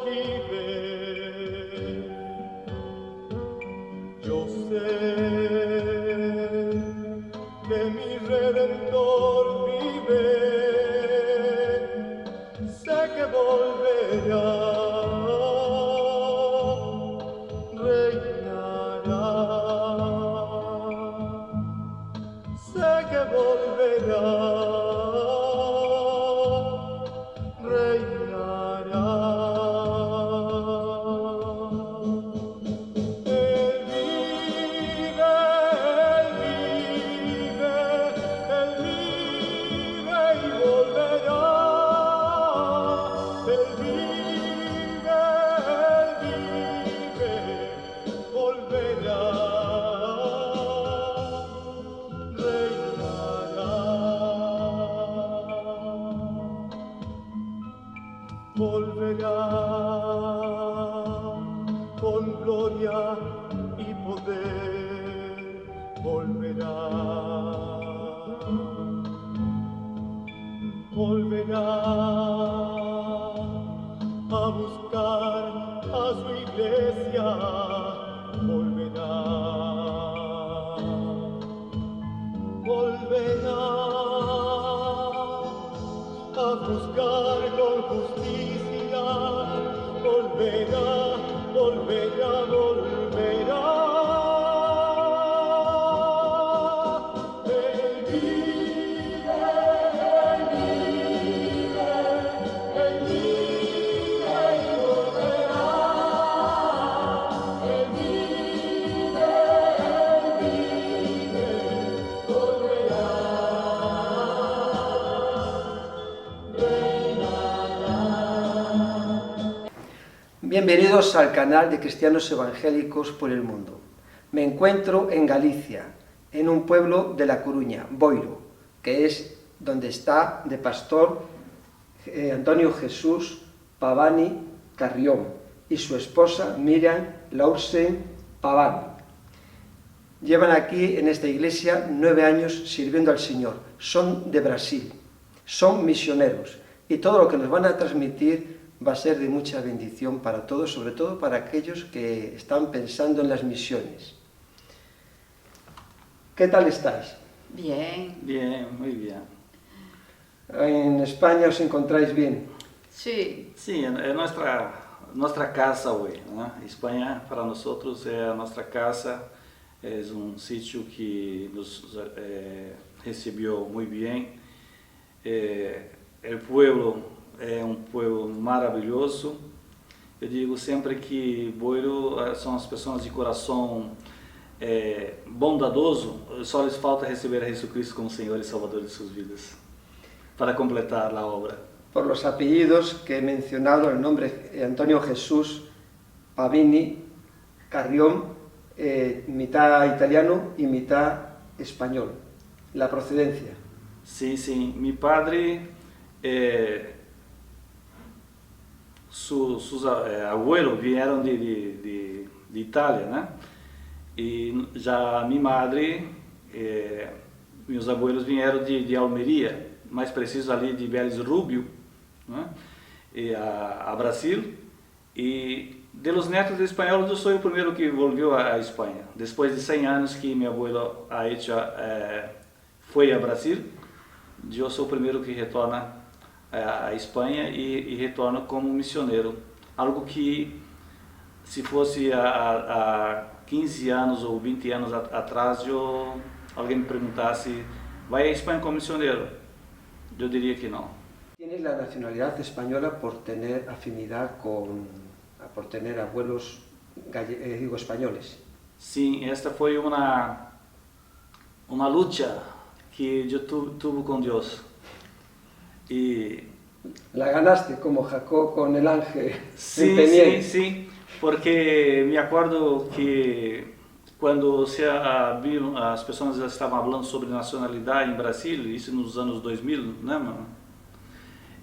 vive. Yo sé que mi Redentor vive, sé que volverá, reinará, sé que volverá, reinará. Volverá con gloria y poder, volverá, volverá a buscar a su iglesia, volverá, volverá a buscar con justicia, volverá, volverá, volverá. Él vive, Él vive, Él vive y volverá. Él vive, volverá. Bienvenidos al canal de Cristianos Evangélicos por el Mundo. Me encuentro en Galicia, en un pueblo de La Coruña, Boiro, que es donde está de pastor Antonio Jesús Pavani Carrión y su esposa Miriam Laursen Pavani. Llevan aquí en esta iglesia 9 años sirviendo al Señor. Son de Brasil, son misioneros y todo lo que nos van a transmitir va a ser de mucha bendición para todos, sobre todo para aquellos que están pensando en las misiones. ¿Qué tal estáis? Bien. Bien, muy bien. ¿En España os encontráis bien? Sí. Sí, é nuestra casa hoy, ¿no? España para nosotros es nuestra casa, es un sitio que nos recibió muy bien. El pueblo é um povo maravilhoso. Eu digo sempre que Boiro são as pessoas de coração bondadoso, só lhes falta receber a Jesucristo como Senhor e Salvador de suas vidas, para completar a obra. Por los apellidos que he mencionado, el nombre Antonio Jesús Pavini Carrión, mitad italiano y mitad español. La procedencia. Sim, sim. Mi padre, sus abuelos vieram de Itália, né? E já minha madre, meus abuelos vieram de Almeria, mais preciso ali de Vélez Rubio, né? E a Brasil. E de los netos espanhóis eu sou o primeiro que volviu a Espanha. Depois de 100 anos que meu abuelo foi a Brasil, eu sou o primeiro que retorna a Espanha e retorno como missioneiro. Algo que, se fosse há 15 anos ou 20 anos atrás, alguém me perguntasse, vai a Espanha como missioneiro? Eu diria que não. Tienes la nacionalidad española por tener afinidad por tener abuelos españoles. Sim, esta foi uma luta que eu tive com Deus. Y la ganaste como Jacob con el ángel. Sí, sí, porque me acuerdo que quando as pessoas estavam falando sobre nacionalidade em Brasil, isso nos anos 2000, né, mano?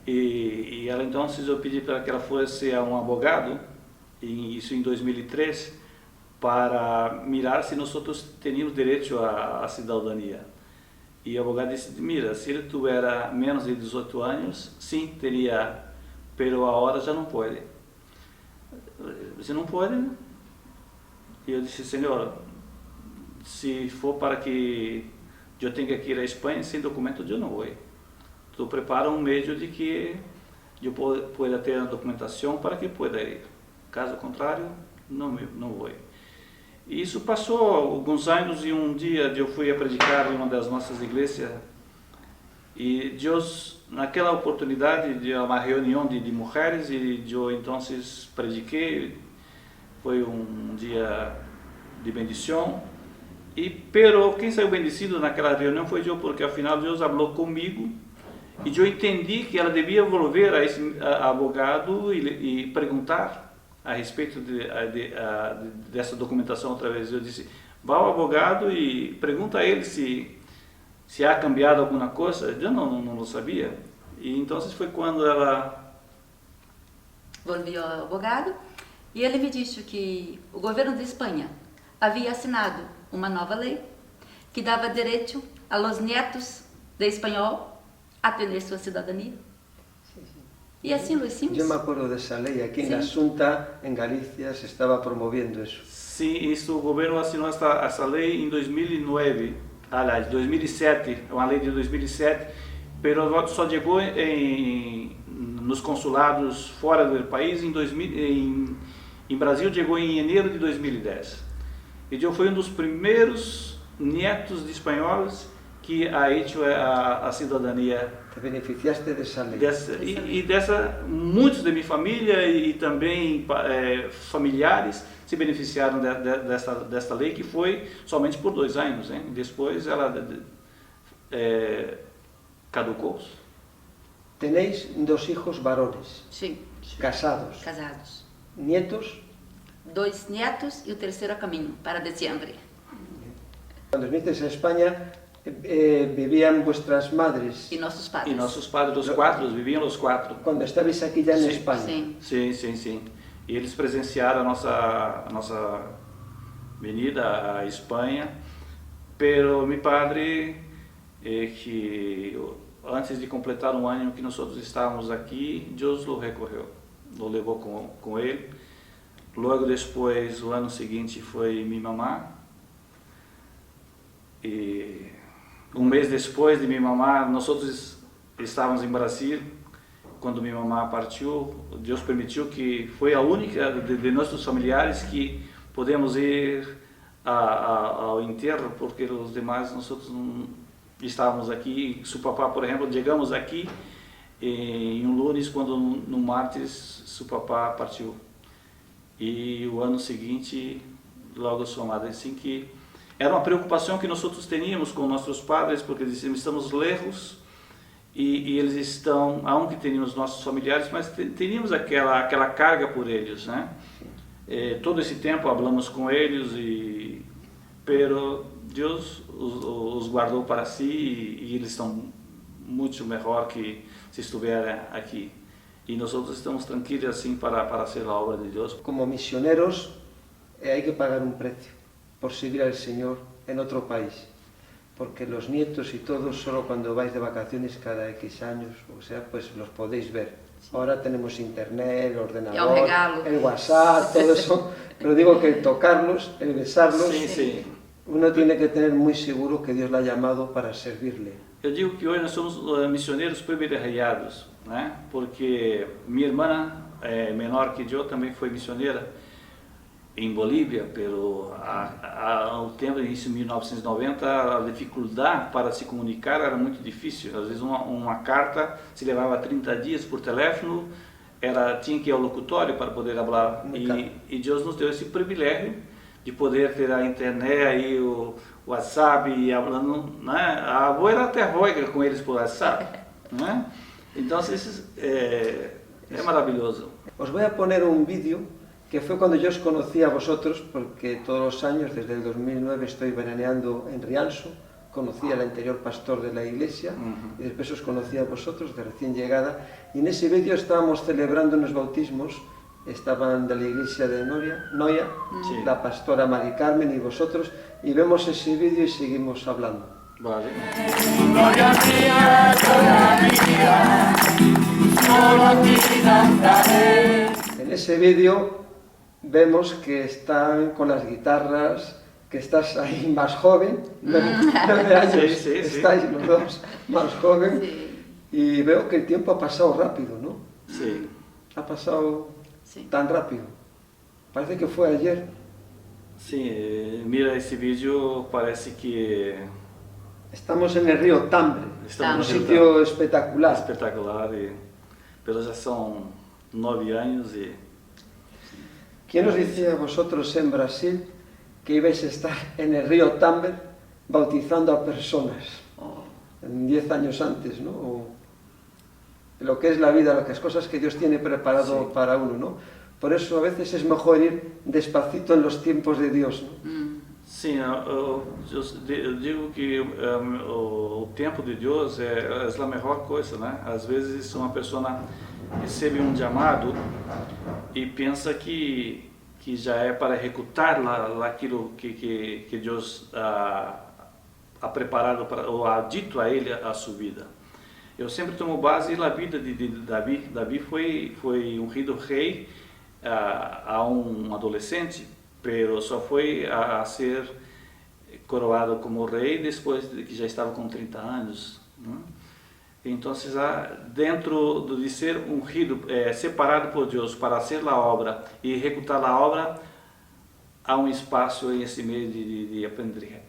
E ela então eu pedi para que ela fosse um advogado, isso em 2003, para mirar se nós teníamos direito à cidadania. E o advogado disse, mira, se ele tiver menos de 18 anos, sim, teria, pero agora já não pode. Você não pode, né? E eu disse, Senhor, se for para que eu tenha que ir à Espanha sem documento, eu não vou. Tu prepara um meio de que eu pueda ter a documentação para que pueda ir. Caso contrário, não vou. E isso passou alguns anos e um dia eu fui a predicar em uma das nossas igrejas e Deus, naquela oportunidade, de uma reunião de mulheres e eu então prediquei. Foi um dia de bendição. Pero quem saiu bendecido naquela reunião foi eu, porque afinal Deus falou comigo e eu entendi que ela devia volver a esse advogado e perguntar a respeito dessa documentação outra vez. Eu disse, vá ao advogado e pergunta a ele se há cambiado alguma coisa. Eu não sabia. E então foi quando ela Volvi ao advogado e ele me disse que o governo de Espanha havia assinado uma nova lei que dava direito a los nietos de espanhol a ter sua cidadania. Y así lo hicimos. Yo me acuerdo de esa ley. Aquí en Sí. la Asunta, en Galicia, se estaba promoviendo eso. Sim, isso, o governo assinou essa lei em 2009, aliás, 2007, uma lei de 2007, pero só chegou nos consulados fora do país em Brasil, chegou em janeiro de 2010. E eu fui um dos primeiros netos de espanhóis que ha hecho a cidadania. Te beneficiaste de esa ley. Muitos de minha família e também familiares se beneficiaram desta lei, que foi somente por 2 anos, hein? Depois ela caducou. Tenéis 2 hijos varones, Sí, casados, casados. nietos. 2 nietos y el tercero a camino para diciembre. Cuando vinisteis a España, vivían vuestras madres. Y nuestros padres. E nossos padres, os 4, viviam os 4. Cuando estabais aquí ya en Sí. España. Sí. Sim. E eles presenciaram a nossa venida à Espanha. Pero meu padre, que antes de completar um ano que nós estávamos aqui, Deus o recorreu, o levou com ele. Logo depois, o ano seguinte, foi minha mamá. E um mês depois de minha mamá, nós estávamos em Brasil. Quando minha mamá partiu, Deus permitiu que foi a única de nossos familiares que podemos ir ao enterro, porque os demais nós não estávamos aqui. Seu papá, por exemplo, chegamos aqui em um lunes, quando no martes seu papá partiu. E o ano seguinte, logo sua madre, assim que era uma preocupação que nós tínhamos com nossos padres, porque dizíamos, estamos lejos e eles estão, aonde tínhamos nossos familiares, mas teníamos aquela carga por eles, né? Todo esse tempo falamos com eles, pero Deus os guardou para si e eles estão muito melhor que se estiverem aqui. E nós estamos tranquilos assim para hacer a obra de Deus. Como misioneros, hay que pagar un precio por seguir al Señor en otro país. Porque los nietos y todos, solo cuando vais de vacaciones cada X años, o sea, pues los podéis ver. Ahora tenemos internet, el ordenador, regalo. el WhatsApp, todo eso. Pero digo que el tocarlos, el besarlos, Sim. uno tiene que tener muy seguro que Dios la ha llamado para servirle. Eu digo que hoje nós somos missioneiros privilegiados, né? Porque minha irmã, menor que eu, também foi missioneira em Bolívia, pero ao tempo, início de 1990, a dificuldade para se comunicar era muito difícil. Às vezes uma carta se levava 30 dias por telefone, tinha que ir ao locutório para poder falar. E Deus nos deu esse privilégio de poder ter a internet, aí o WhatsApp, e falando, né? A avó era até roiga com eles por WhatsApp, né? Então, é maravilhoso. Os voy a poner un vídeo que fue cuando yo os conocí a vosotros, porque todos los años, desde el 2009, estoy veraneando en Rianxo. Conocí al anterior pastor de la iglesia y después os conocí a vosotros de recién llegada. Y en ese vídeo estábamos celebrando unos bautismos. Estaban de la iglesia de Noia, Sí. la pastora Mari Carmen y vosotros. Y vemos ese vídeo y seguimos hablando. Vale. Gloria mía, solo a ti cantaré. En ese vídeo vemos que están con las guitarras, que estás ahí más joven, 9 años, Sí, sí, sí. estáis los dos más joven, Sí, y veo que el tiempo ha pasado rápido, ¿no? Sí. Ha pasado sí. tan rápido. Parece que fue ayer. Sim, mira esse vídeo, parece que Estamos en el río Tambre, estamos un no sitio espectacular. espetacular, pero já são 9 anos e ¿Quién os decía a vosotros en Brasil que ibais a estar en el río Tambre bautizando a personas? Oh, 10 años antes, ¿no? O lo que es la vida, las cosas que Dios tiene preparado Sí. para uno, ¿no? Por eso a veces es mejor ir despacito en los tiempos de Dios, ¿no? sim, eu digo que o tempo de Deus é a melhor coisa, né? Às vezes uma pessoa recebe chamado e pensa que já é para executar aquilo que Deus ha preparado para, ou ha dito a ele a sua vida. Eu sempre tomo base na vida de Davi. Davi foi ungido rei a adolescente, pero só foi a ser coroado como rei depois de que já estava com 30 anos. Né? Então, dentro de ser ungido, separado por Deus para hacer a obra e executar a obra, há espaço nesse meio de aprender,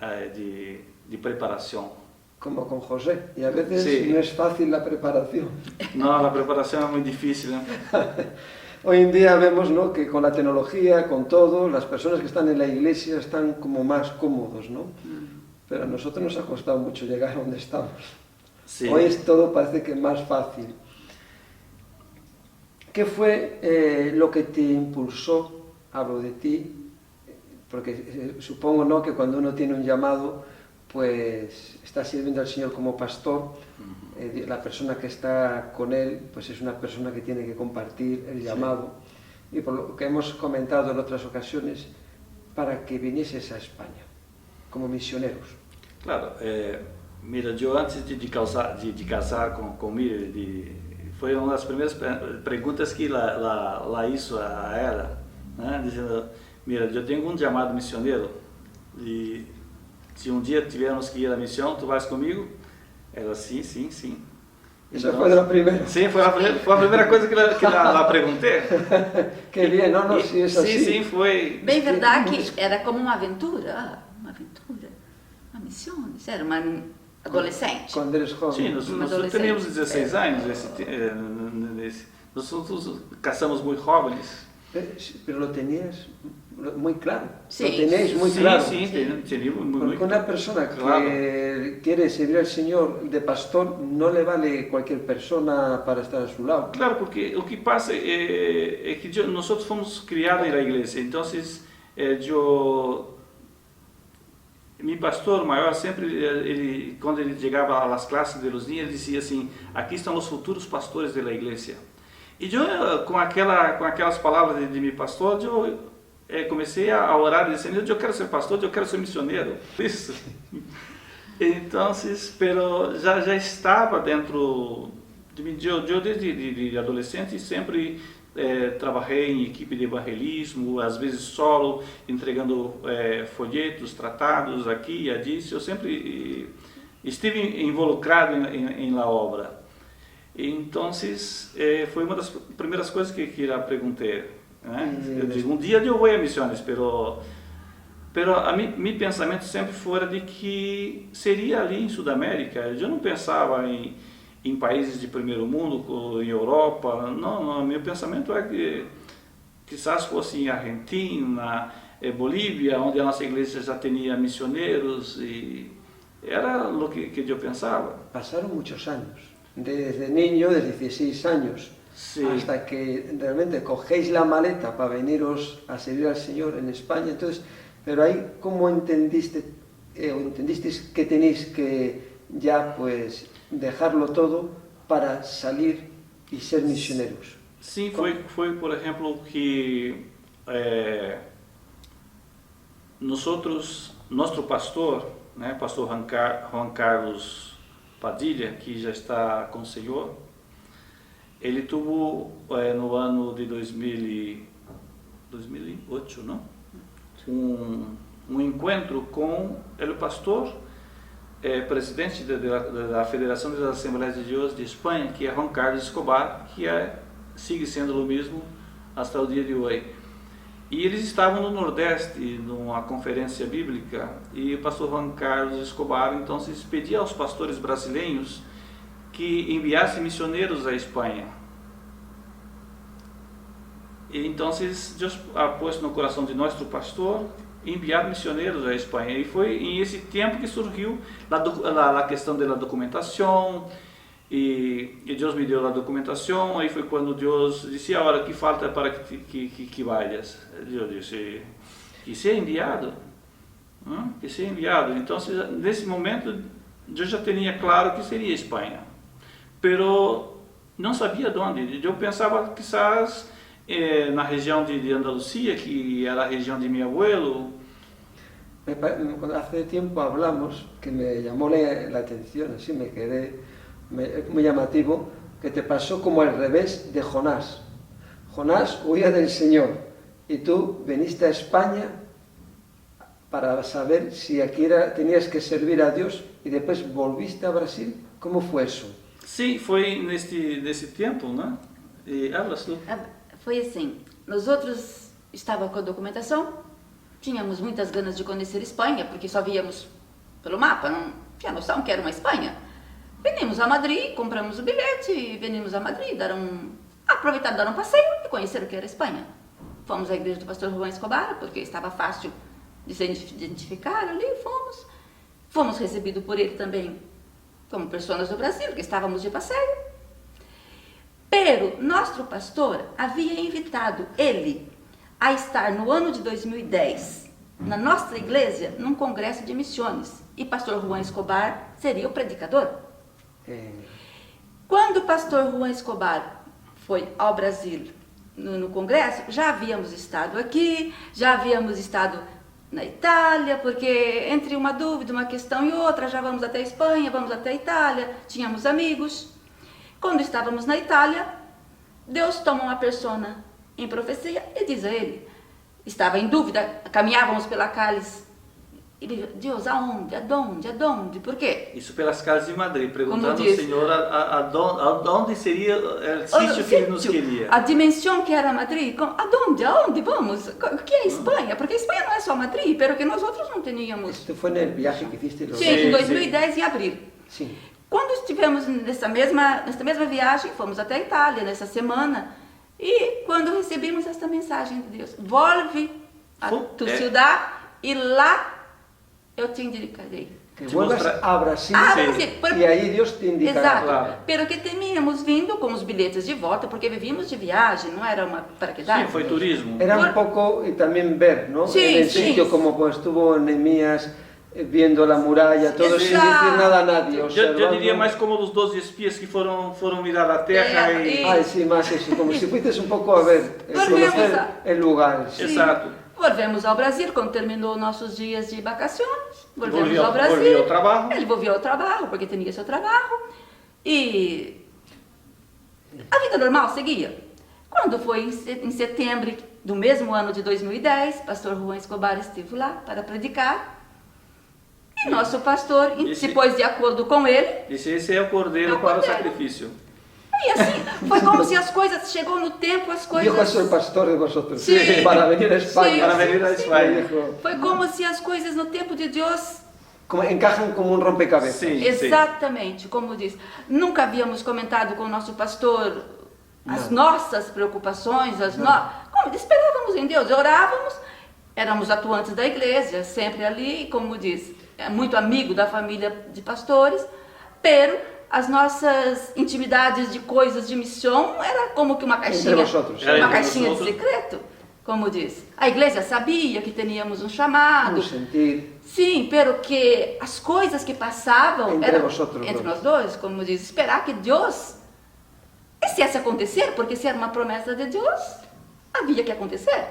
de preparação. Como con José. Y a veces Sí. no es fácil la preparación. Não, a preparação é muito difícil, né? Hoy en día vemos, ¿no?, que con la tecnología, con todo, las personas que están en la iglesia están como más cómodos, ¿no? Pero a nosotros nos ha costado mucho llegar a donde estamos. Sim. Hoy es todo parece que más fácil. ¿Qué fue lo que te impulsó, hablo de ti, porque supongo, ¿no?, que cuando uno tiene un llamado, pues está sirviendo al Señor como pastor, la persona que está con él, pues es una persona que tiene que compartir el llamado, y por lo que hemos comentado en otras ocasiones, para que vinieses a España, como misioneros. Claro, mira, eu antes de casar com Miriam, foi uma das primeiras perguntas que lá hizo a ela, né? Dizendo, mira, eu tenho chamado missioneiro e se um dia tivermos que ir à missão, tu vais comigo? Ela, sim. Esa fue la primera. Sim, foi a primeira coisa que ela perguntei. Qué bien, no, si es así. Sim, foi. bem verdade que era como uma aventura, uma missão, era uma adolescente. Cuando eres joven. Sim, nós teníamos 16 anos, nós casamos muito jovens. Pero lo tenías muy claro. Sí. Lo teníais muy claro. Sim, teníamos muito Porque una persona que quiere servir al Señor de pastor no le vale cualquier persona para estar a su lado. Claro, porque o que passa é que nós fomos criados na igreja, então meu pastor maior sempre, quando ele chegava às classes de los niños, ele dizia assim: aqui estão os futuros pastores da igreja. E eu, com aquelas palavras de meu pastor, eu comecei a orar dizendo: eu quero ser pastor, eu quero ser missioneiro. Isso. Então, pero já estava dentro de mim. Eu desde adolescente sempre trabalhei em equipe de evangelismo, às vezes solo, entregando folhetos, tratados aqui e ali. Eu sempre estive involucrado em la obra. Então, foi uma das primeiras coisas que eu perguntei. Né? Eu digo, um dia eu vou a missões, pero meu pensamento sempre fora de que seria ali em Sudamérica. Eu não pensava em países de primeiro mundo, em Europa. Não, meu pensamento é que quizás fosse em Argentina, Bolívia, onde a nossa igreja já tinha missioneiros, e era o que eu pensava. Pasaron muchos años. Desde niño, de 16 años, Sí. hasta que realmente cogéis la maleta para veniros a servir al Señor en España. Entonces, pero ahí, ¿cómo entendisteis que tenéis que ya pues dejarlo todo para salir y ser misioneros? Sim, foi por exemplo, que nosso pastor, né, pastor Juan Carlos Padilha, que já está com o Senhor, ele teve no ano de 2000 2008, não? Um encontro com o pastor, presidente da Federação das Assembleias de Deus de Espanha, que é Juan Carlos Escobar, que sigue sendo o mesmo até o dia de hoje. E eles estavam no Nordeste, numa conferência bíblica, e o pastor Juan Carlos Escobar, então, pedia aos pastores brasileiros que enviassem missioneiros à Espanha. E então, Deus ha pôs no coração de nosso pastor enviar missioneiros à Espanha. E foi em esse tempo que surgiu a questão da documentação, e Deus me deu a documentação. Aí foi quando Deus disse a hora que falta para que vayas. Eu disse que seja enviado, que seja enviado. Então, nesse momento, eu já tinha claro que seria Espanha, pero não sabia de onde. Eu pensava quizás na região de Andalucía, que era a região de meu abuelo. Hace tiempo hablamos, que me llamó la atención, así me quedé muy llamativo, que te pasó como al revés de Jonás. Jonás huía del Señor y tú viniste a España para saber si aquí tenías que servir a Dios y después volviste a Brasil. ¿Cómo fue eso? Sim, foi nesse tempo, né? Hablas tu? Foi assim, nós outros estávamos com a documentação, tínhamos muitas ganas de conhecer Espanha, porque só víamos pelo mapa, não tinha noção que era uma Espanha. Venimos a Madrid, compramos o bilhete e venimos a Madrid, aproveitar dar um passeio e conhecer o que era Espanha. Fomos à igreja do pastor Juan Escobar, porque estava fácil de se identificar ali, fomos recebidos por ele também como pessoas do Brasil, que estávamos de passeio. Pero nosso pastor havia invitado ele a estar no ano de 2010 na nossa igreja num congresso de missões, e pastor Juan Escobar seria o predicador. Quando o pastor Juan Escobar foi ao Brasil no congresso, já havíamos estado aqui, já havíamos estado na Itália, porque entre uma dúvida, uma questão e outra, já vamos até a Espanha, vamos até a Itália, tínhamos amigos. Quando estávamos na Itália, Deus toma uma persona em profecia e diz a ele, estava em dúvida, caminhávamos pela Cálice, e ele, Deus, aonde, por quê? Isso pelas casas de Madrid, perguntando ao Senhor aonde seria o sítio que ele nos queria. A dimensão que era Madrid, aonde vamos? O que é Espanha? Porque Espanha não é só Madrid, pero que nós outros não teníamos. Esto fue en el viaje que hiciste. Sim, em 2010, em abril. Sim. Quando estivemos nessa mesma viagem, fomos até a Itália nessa semana, e quando recebemos esta mensagem de Deus, volve a tu ciudad e lá eu te indicarei. Que vuelvas a Brasil, e aí Deus te indicará. Exato, claro. Pero que temíamos vindo com os bilhetes de volta, porque vivíamos de viagem, não era uma paraquedário. Sim, foi turismo. Era un poco, y también ver, ¿no? Sí, en el sí. sitio como pues, estuvo Nehemías viendo la muralla, todo sin decir nada a nadie. Eu diria mais como os 12 espias que foram mirar a terra e... Ay, sí, más eso, como si fueses un poco a ver, conocer el lugar. Sim. Exato. Volvemos ao Brasil, quando terminou nossos dias de vacações, volvemos Volvió ao Brasil. ao trabalho. Ele volvió ao trabalho, porque tinha seu trabalho, e a vida normal seguia. Quando foi em setembro do mesmo ano de 2010, pastor Juan Escobar esteve lá para predicar, e nosso pastor se pôs de acordo com ele. Disse, esse é o cordeiro para o sacrifício. E assim, foi como se as coisas, chegou no tempo, as coisas... Dijo, soy pastor de vosotros, Sí. para venir a España. Sí, Para venir a Espanha. Dijo, Foi como se as coisas no tempo de Deus... como, encajan como un rompecabezas. Sim. Exatamente, como diz. Nunca havíamos comentado com o nosso pastor as nossas preocupações, como esperávamos em Deus, orávamos, éramos atuantes da igreja, sempre ali, como diz, muito amigo da família de pastores, pero as nossas intimidades de coisas de missão era como que uma caixinha, uma caixinha de secreto, como diz. A igreja sabia que teníamos um chamado. Sentir. Sim, pero que as coisas que passavam entre nós dois, como diz, esperar que Deus fizesse acontecer, porque se era uma promessa de Deus, havia que acontecer.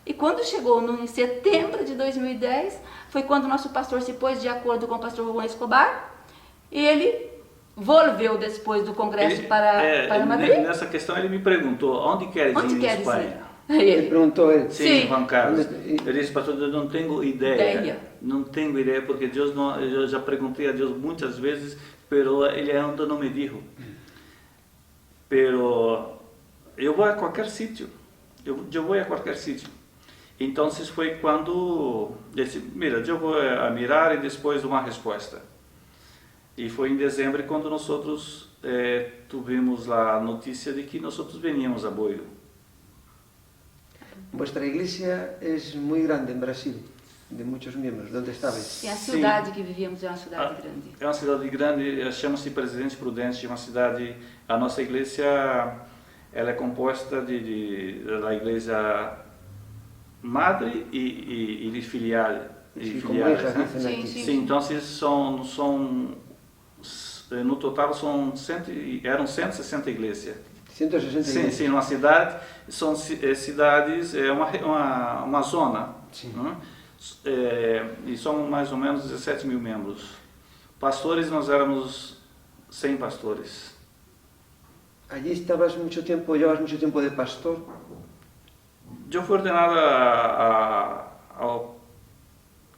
E quando chegou em setembro de 2010, foi quando nosso pastor se pôs de acordo com o pastor Juan Escobar, e ele volveu depois do congresso para Madrid. Nessa questão ele me perguntou, onde queres ir em Espanha? Le preguntó él. Sim, Sim. Juan Carlos. E- Eu disse, pastor, eu não tenho Ideia. Não tenho ideia, porque Deus não, eu já perguntei a Deus muitas vezes, pero Ele ainda não me dijo. Pero eu vou a qualquer sítio. Eu vou a qualquer sítio. Então foi quando disse, mira, eu vou a mirar e depois uma resposta. E foi em dezembro quando nós tivemos a notícia de que nós veníamos a Boiro. Vuestra iglesia es muy grande en Brasil, de muchos miembros. ¿Dónde estabais? E a cidade que vivíamos é uma cidade grande. É uma cidade grande, chama-se Presidente Prudente, uma cidade. A nossa igreja, ela é composta da igreja madre e de filial. Sí, E como filiales, hijas né? dicen Sí, aquí. sí. Sim, então no total eram 160 igrejas. 160 Sim, iglesias. sim, numa cidade, são cidades, é uma zona, Sim. né? E são mais ou menos 17 mil membros. Pastores, nós éramos 100 pastores. Allí estabas mucho tiempo, llevas mucho tiempo de pastor. Eu fui ordenado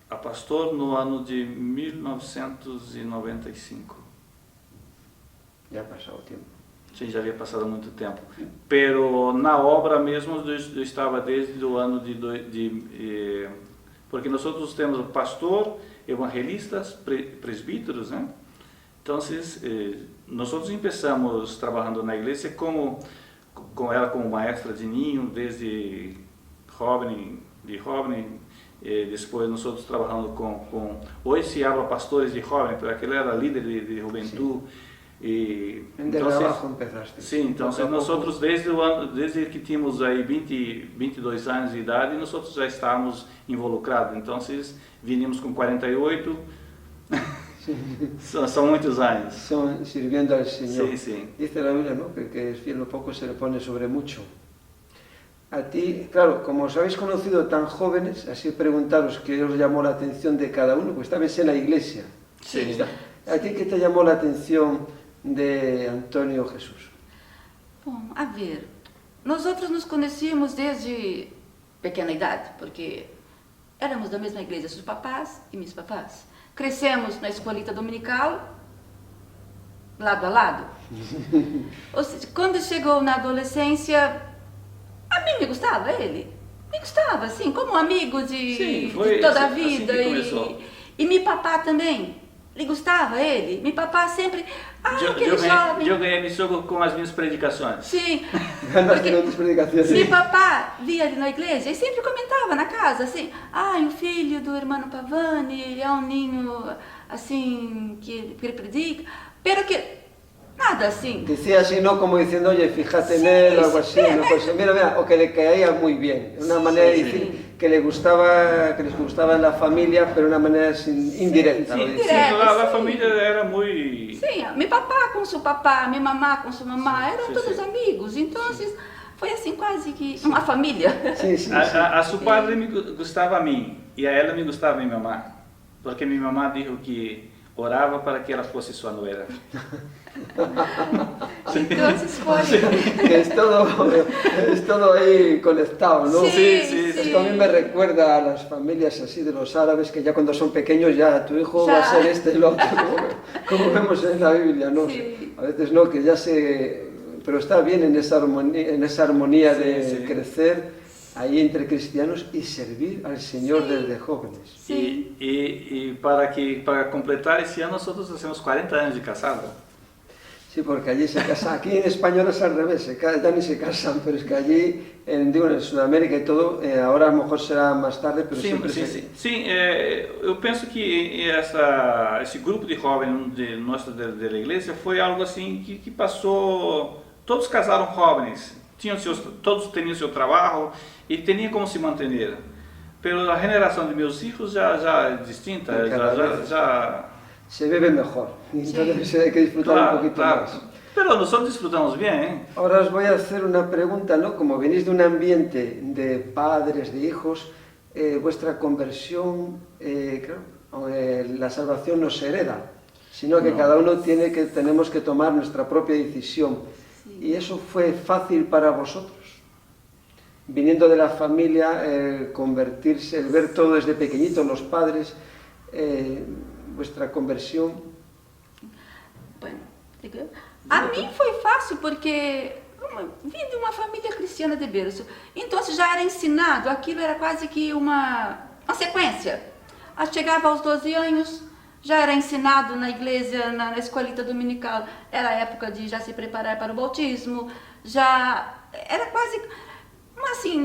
a pastor no ano de 1995. Ya ha pasado tiempo. Sim, já havia passado muito tempo. Pero na obra mesmo eu estava desde o ano porque nós temos o pastor, evangelistas, presbíteros, né? Então, nós começamos trabalhando na igreja com ela como maestra de ninho desde jovem, depois nós trabalhando com hoje se habla pastores de jovem, porque aquele era líder de juventude. Desde abajo empezaste. Sim, então nós desde que tínhamos aí 22 anos de idade, nós já estávamos involucrados. Então, vinimos com 48, são muitos anos. Son sirviendo al Señor. Sí, sí. Dice la Biblia, ¿no? Que es fiel lo poco se le pone sobre mucho. A ti, claro, como os habéis conocido tan jóvenes, así preguntaros qué os llamó la atención de cada uno, pues estabais en la iglesia. Sí. ¿A ti qué te llamó la atención de Antônio Jesús? Bom, a ver, nós nos conhecíamos desde pequena idade, porque éramos da mesma igreja, seus papás e meus papás. Crescemos na escolita dominical, lado a lado. Ou seja, quando chegou na adolescência, a mim me gostava ele. Me gostava, assim, como amigo de toda a vida. E meu papá também. Lhe gostava ele. Meu papá sempre... aquele jovem. Eu ganhei meu com as minhas predicações. Sim. Ganaste con tus predicaciones. Meu papá via ele na igreja e sempre comentava na casa, assim, o filho do irmão Pavani é um ninho, assim, que ele predica, pero que nada assim. Decía así, ¿no? Como diciendo, oye, fíjate en él o algo así. ¿No? Pues mira, o que le caía muy bien. Una manera de decir que les gustaba en la familia, pero una manera indirecta. Sim, Direto, a sim. família era muito... Sim, meu papá com seu papá, minha mamá com sua mamá, eram todos amigos, então foi assim quase que uma família. Sí, sí, sí. A seu padre me gostava a mim e a ela me gostava a minha mamã, porque minha mamã disse que orava para que ela fosse sua nuera. Então foi. Que es todo ahí conectado, ¿no? Sí, sí, sí. Esto a mí me recuerda a las familias así de los árabes, que ya cuando son pequeños ya tu hijo va a ser este y el otro, como vemos en la Biblia, ¿no? Sí. A veces no, que ya pero está bien en esa armonía de Sí, sí. crecer ahí entre cristianos y servir al Señor desde jóvenes. Sim. E para completar esse ano, nós temos 40 anos de casado. Sí, porque allí se casan, aquí en español es al revés, ya ni se casan, pero es que allí, en Sudamérica y todo, ahora a lo mejor será más tarde, pero siempre Sim, eu penso que esse grupo de jovens da igreja foi algo assim que passou, todos casaram jovens, todos tinham seu trabalho e tinham como se manter. Pela geração de meus filhos já é distinta, já se bebe mejor, entonces hay que disfrutar un poquito más. Pero nosotros disfrutamos bien, ¿eh? Ahora os voy a hacer una pregunta, ¿no? Como venís de un ambiente de padres, de hijos, vuestra conversión, la salvación no se hereda, sino que cada uno tenemos que tomar nuestra propia decisión. Sí. ¿Y eso fue fácil para vosotros? viniendo de la familia, convertirse, el ver todo desde pequeñitos, los padres, vuestra conversión. Bueno, a mim foi fácil porque vim de uma família cristiana de berço. Então já era ensinado, aquilo era quase que uma sequência. Chegava aos 12 anos, já era ensinado na igreja, na escolita dominical. Era a época de já se preparar para o bautismo, já era quase, assim,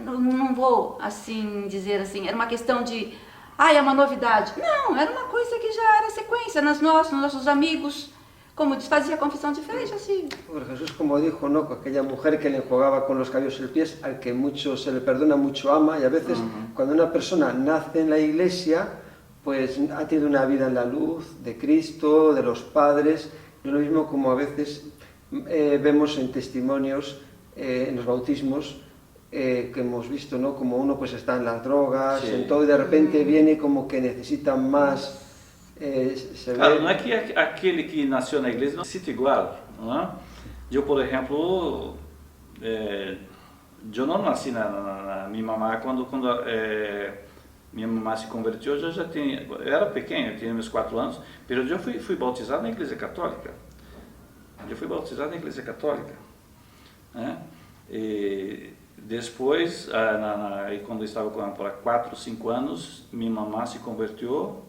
não vou assim dizer assim, era uma questão de, é uma novidade. Não, era uma coisa que já era sequência, nos nossos amigos, como fazia confissão de fé, assim. Por Jesús, como dijo, ¿no? Aquella mujer que le enjuagaba con los cabellos en los pies, al que mucho se le perdona, mucho ama, y a veces cuando una persona nace en la iglesia, pues ha tenido una vida en la luz de Cristo, de los padres, y lo mismo como a veces vemos en testimonios, en los bautismos, que hemos visto, ¿no? Como uno pues está en las drogas, sí, en todo, y de repente viene como que necesita más. Claro, não é que aquele que nasceu na igreja não se sinta igual, não é? Eu, por exemplo, eu não nasci na minha mamá quando minha mamá se convertiu. Eu já tinha, eu era pequeno, eu tinha meus 4 anos, mas eu fui bautizado na igreja católica. Eu fui bautizado na igreja católica, né? E depois, quando eu estava com 4 ou 5 anos, minha mamá se convertiu.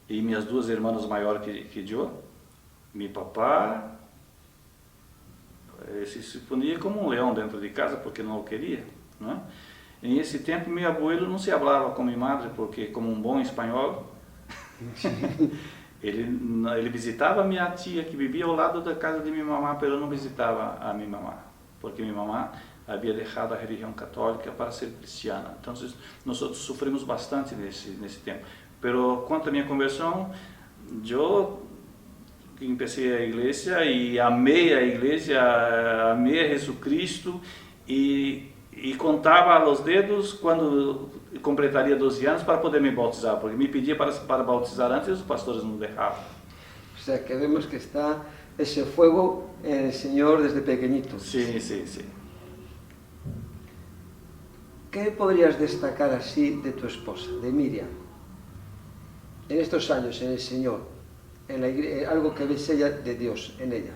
E minhas 2 irmãs maiores que eu, meu papá, se punia como um leão dentro de casa porque não o queria, né? E nesse tempo meu abuelo não se falava com minha madre porque, como um bom espanhol, ele visitava minha tia que vivia ao lado da casa de minha mamá, mas não visitava a minha mamá, porque minha mamá havia deixado a religião católica para ser cristiana. Então nós sofrimos bastante nesse tempo. Pero quanto à minha conversão, eu comecei a igreja e amei a igreja, amei a Jesus Cristo e contava aos dedos quando completaria 12 anos para poder me bautizar, porque me pedia para bautizar antes e os pastores não deixavam. O sea, que vemos que está ese fuego en el Señor desde pequeñito. Sim, sim, sim. ¿Qué podrías destacar así de tu esposa, de Miriam? En estos años, en el Señor, en la iglesia, algo que ves ella de Dios, en ella.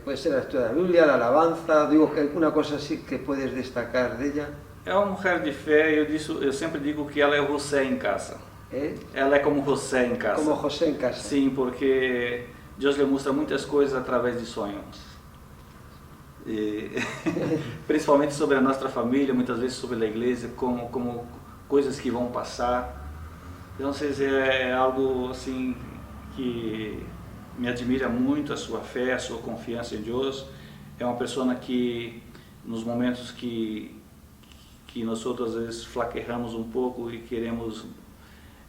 Puede ser la lectura de la Biblia, la alabanza, digo que alguna cosa así que puedes destacar de ella. É uma mulher de fé, eu sempre digo que ela é o José em casa. Ela é como José em casa. Como José em casa. Sim, porque Deus lhe mostra muitas coisas através de sonhos. Principalmente sobre a nossa família, muitas vezes sobre a igreja, como coisas que vão passar. Então, é algo assim que me admira muito, a sua fé, a sua confiança em Deus. É uma pessoa que, nos momentos que nós outras vezes flaqueamos um pouco e queremos,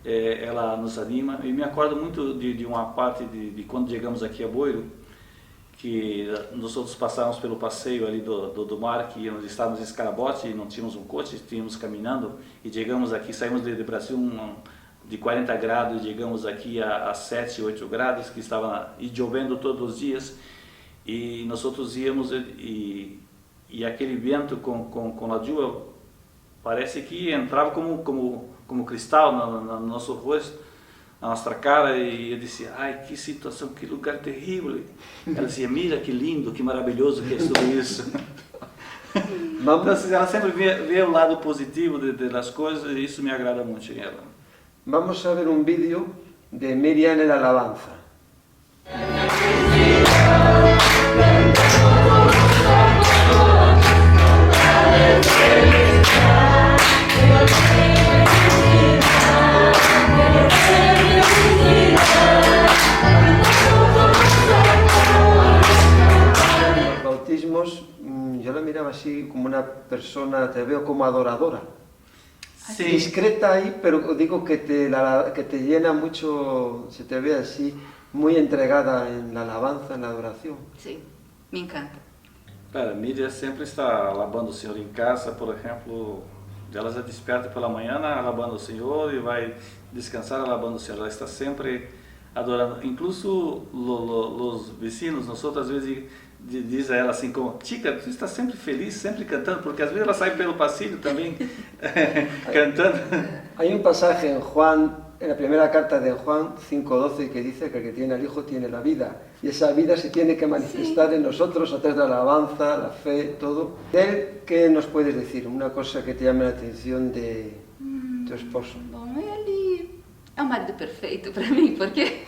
ela nos anima. E me acordo muito de uma parte de quando chegamos aqui a Boiro, que nós outros passávamos pelo passeio ali do mar, que nós estávamos em Escarabote e não tínhamos um coche, tínhamos caminhando, e chegamos aqui, saímos do Brasil de 40 graus, chegamos aqui a 7, 8 graus, que estava chovendo todos os dias, e nós outros íamos e aquele vento com a chuva parece que entrava como cristal no nosso rosto, na nossa cara, e eu disse, ai, que situação, que lugar terrível. Ela dizia, mira que lindo, que maravilhoso que é tudo isso. Então, ela sempre vê o lado positivo das coisas, e isso me agrada muito em ela. Vamos a ver un vídeo de Miriam en la alabanza. En los bautismos yo la miraba así como una persona, te veo como adoradora. Sí. Discreta ahí, pero digo que te llena mucho, se te ve así, muy entregada en la alabanza, en la adoración. Sí, me encanta. Cara, a Miriam sempre está alabando o Senhor em casa, por exemplo, ela já desperta pela manhã alabando o Senhor e vai descansar alabando o Senhor. Ela está sempre adorando. Incluso os vecinos, nós às vezes diz a ela assim como, chica, tu está sempre feliz, sempre cantando, porque às vezes ela sai pelo pasillo também cantando. Hay un pasaje en Juan, en la primera carta de Juan 5:12, que dice que el que tiene al Hijo tiene la vida. Y esa vida se tiene que manifestar en nosotros a través de la alabanza, la fe, todo. De él, ¿qué nos puedes decir? Una cosa que te llame la atención de tu esposo. Bom, ele é o marido perfeito para mim, porque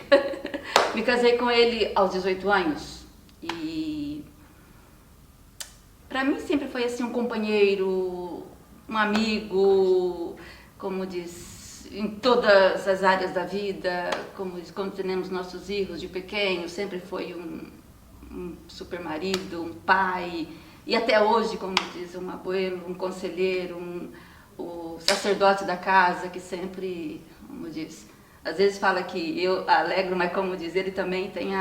me casei com ele aos 18 anos e para mim sempre foi assim um companheiro, um amigo, como diz, em todas as áreas da vida, como diz, quando temos nossos filhos de pequeno, sempre foi um super marido, um pai, e até hoje, como diz, um abuelo, um conselheiro, o sacerdote da casa, que sempre, como diz, às vezes fala que eu alegro, mas como diz, ele também tem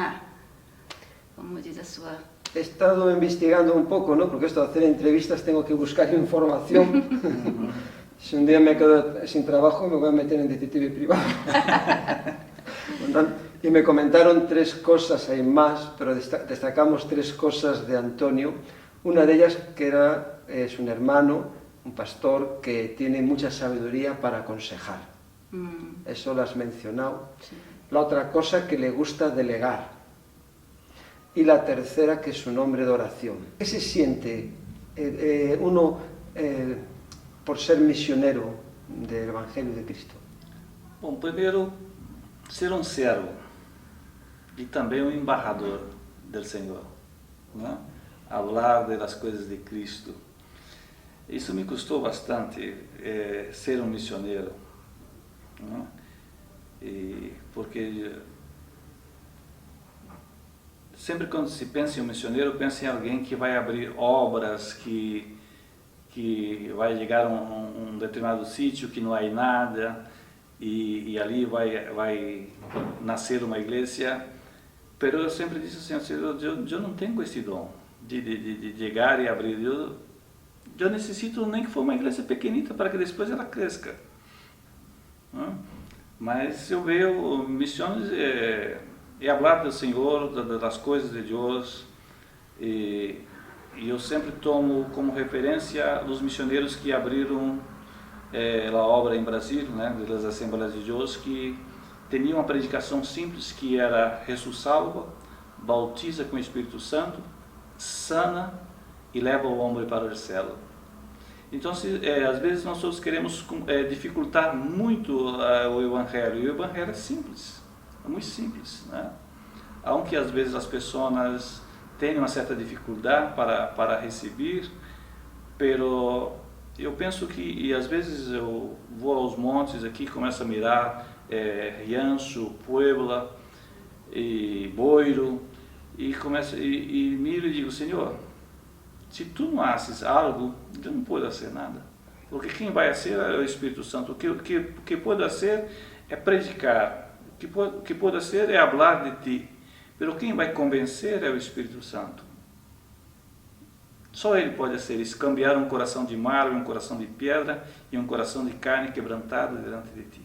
como diz, a sua... He estado investigando un poco, ¿no? Porque esto de hacer entrevistas tengo que buscar información. Si un día me quedo sin trabajo me voy a meter en detective privado. Y me comentaron 3 cosas, hay más, pero destacamos 3 cosas de Antonio. Una de ellas que es un hermano, un pastor que tiene mucha sabiduría para aconsejar. Eso lo has mencionado. Sí. La otra cosa, que le gusta delegar. Y la tercera, que es un hombre de oración. ¿Qué se siente uno por ser misionero del Evangelio de Cristo? Bom, primeiro, ser um servo e também um embaixador do Senhor, né? Falar das coisas de Cristo. Isso me custou bastante, ser um missioneiro, né? Porque sempre quando se pensa em um missioneiro, pensa em alguém que vai abrir obras, que vai chegar a um determinado sítio que não há nada, e ali vai nascer uma igreja. Mas eu sempre disse assim, Senhor, eu não tenho esse dom de chegar e abrir. Eu necessito nem que for uma igreja pequenita para que depois ela cresça. Mas eu vejo missões é falar do Senhor, das coisas de Deus, e eu sempre tomo como referência os missionários que abriram a obra em Brasil, né, das Assembleias de Deus, que tinham uma predicação simples que era Jesus salva, bautiza com o Espírito Santo, sana e leva o homem para o céu. Então, às vezes nós queremos dificultar muito o Evangelho, e o Evangelho é simples. É muito simples, né? Aunque às vezes as pessoas têm uma certa dificuldade para receber, pero eu penso que, e às vezes eu vou aos montes aqui, começo a mirar Riancho, Puebla e Boiro, e miro e digo, Senhor, se tu não haces algo, eu não posso fazer nada, porque quem vai fazer é o Espírito Santo. O que pode fazer é predicar. O que pode ser é falar de ti, mas quem vai convencer é o Espírito Santo. Só Ele pode fazer isso, cambiar um coração de mármore, um coração de pedra e um coração de carne quebrantado diante de ti.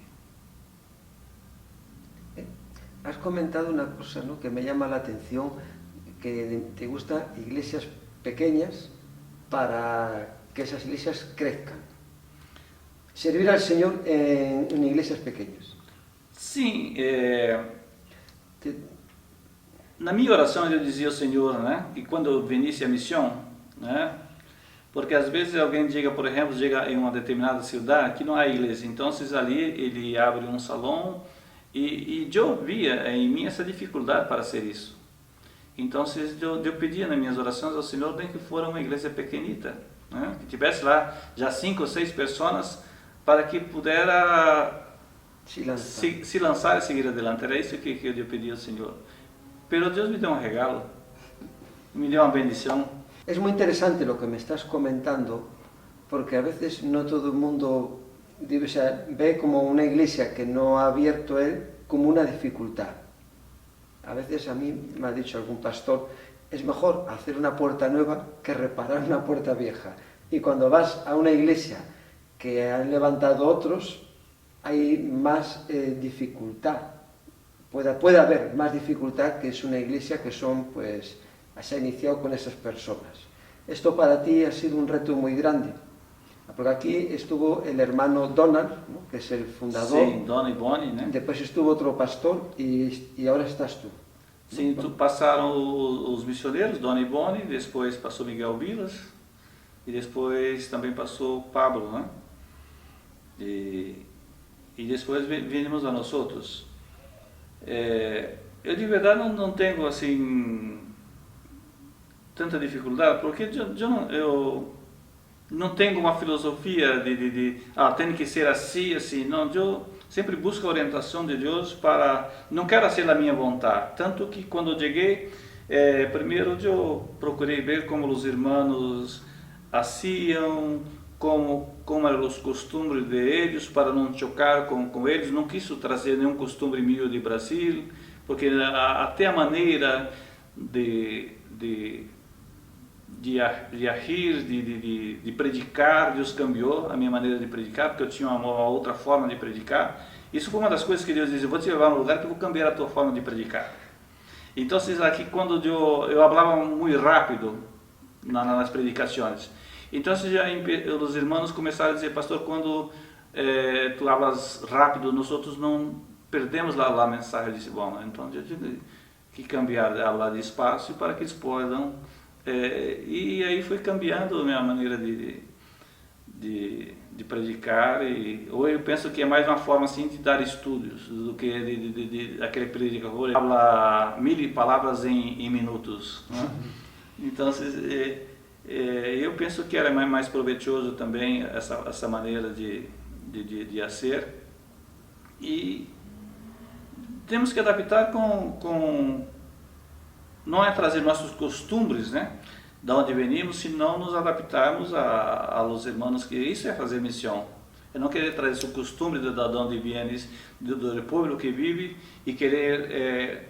Has comentado una cosa, ¿no?, que me llama la atención, que te gustan iglesias pequeñas para que esas iglesias crezcan. Servir al Señor en iglesias pequeñas. Sim, na minha oração eu dizia ao Senhor, né, que quando eu venisse a missão, né, porque às vezes alguém chega, por exemplo, chega em uma determinada cidade que não há igreja, então ali ele abre um salão e eu via em mim essa dificuldade para ser isso. Então eu pedia nas minhas orações ao Senhor nem que fosse uma igreja pequenita, né, que tivesse lá já 5 ou 6 pessoas para que pudesse se lançar e seguir adelante. Era isso que eu pedi ao Senhor. Pero Deus me deu um regalo, me deu uma bendição. Es muy interesante lo que me estás comentando, porque a veces no todo el mundo ve como una iglesia que no ha abierto él como una dificultad. A veces a mí me ha dicho algún pastor, es mejor hacer una puerta nueva que reparar una puerta vieja. Y cuando vas a una iglesia que han levantado otros, hay más dificultad, puede haber más dificultad que es una iglesia que son pues se ha iniciado con esas personas. Esto para ti ha sido un reto muy grande, porque aquí estuvo el hermano Donald, ¿no?, que es el fundador. Sim, Dona Ivone, né? Después estuvo otro pastor y ahora estás tú. Sim, passaram os missioneiros, Dona Ivone, depois passou Miguel Vilas e depois também passou Pablo, né? E depois vinimos a nós outros. Eu de verdade não tenho assim tanta dificuldade, porque eu não tenho uma filosofia tem que ser assim, assim. Não, eu sempre busco a orientação de Deus para, não quero ser a minha vontade. Tanto que quando eu cheguei, primeiro eu procurei ver como os irmãos faziam, como eram os costumes de eles, para não chocar com eles. Não quis trazer nenhum costume meu de Brasil, porque até a maneira de agir, de predicar, Deus cambiou a minha maneira de predicar, porque eu tinha uma outra forma de predicar. Isso foi uma das coisas que Deus disse: eu vou te levar a um lugar que eu vou cambiar a tua forma de predicar. Então, aqui quando eu falava muito rápido nas predicações, então os irmãos começaram a dizer: pastor, quando tu falas rápido, nós outros não perdemos a mensagem. Eu disse: bom, então eu tive que cambiar ela despacio para que eles possam. E aí foi cambiando a minha maneira de predicar, ou eu penso que é mais uma forma assim de dar estudos do que aquele predicador fala 1000 palavras em minutos, né? Então eu penso que era mais proveitoso também essa maneira de fazer, e temos que adaptar com não é trazer nossos costumes, né, da onde venimos, senão nos adaptarmos aos irmãos, que isso é fazer missão. É não querer trazer o costume de onde vienes, do povo que vive, e querer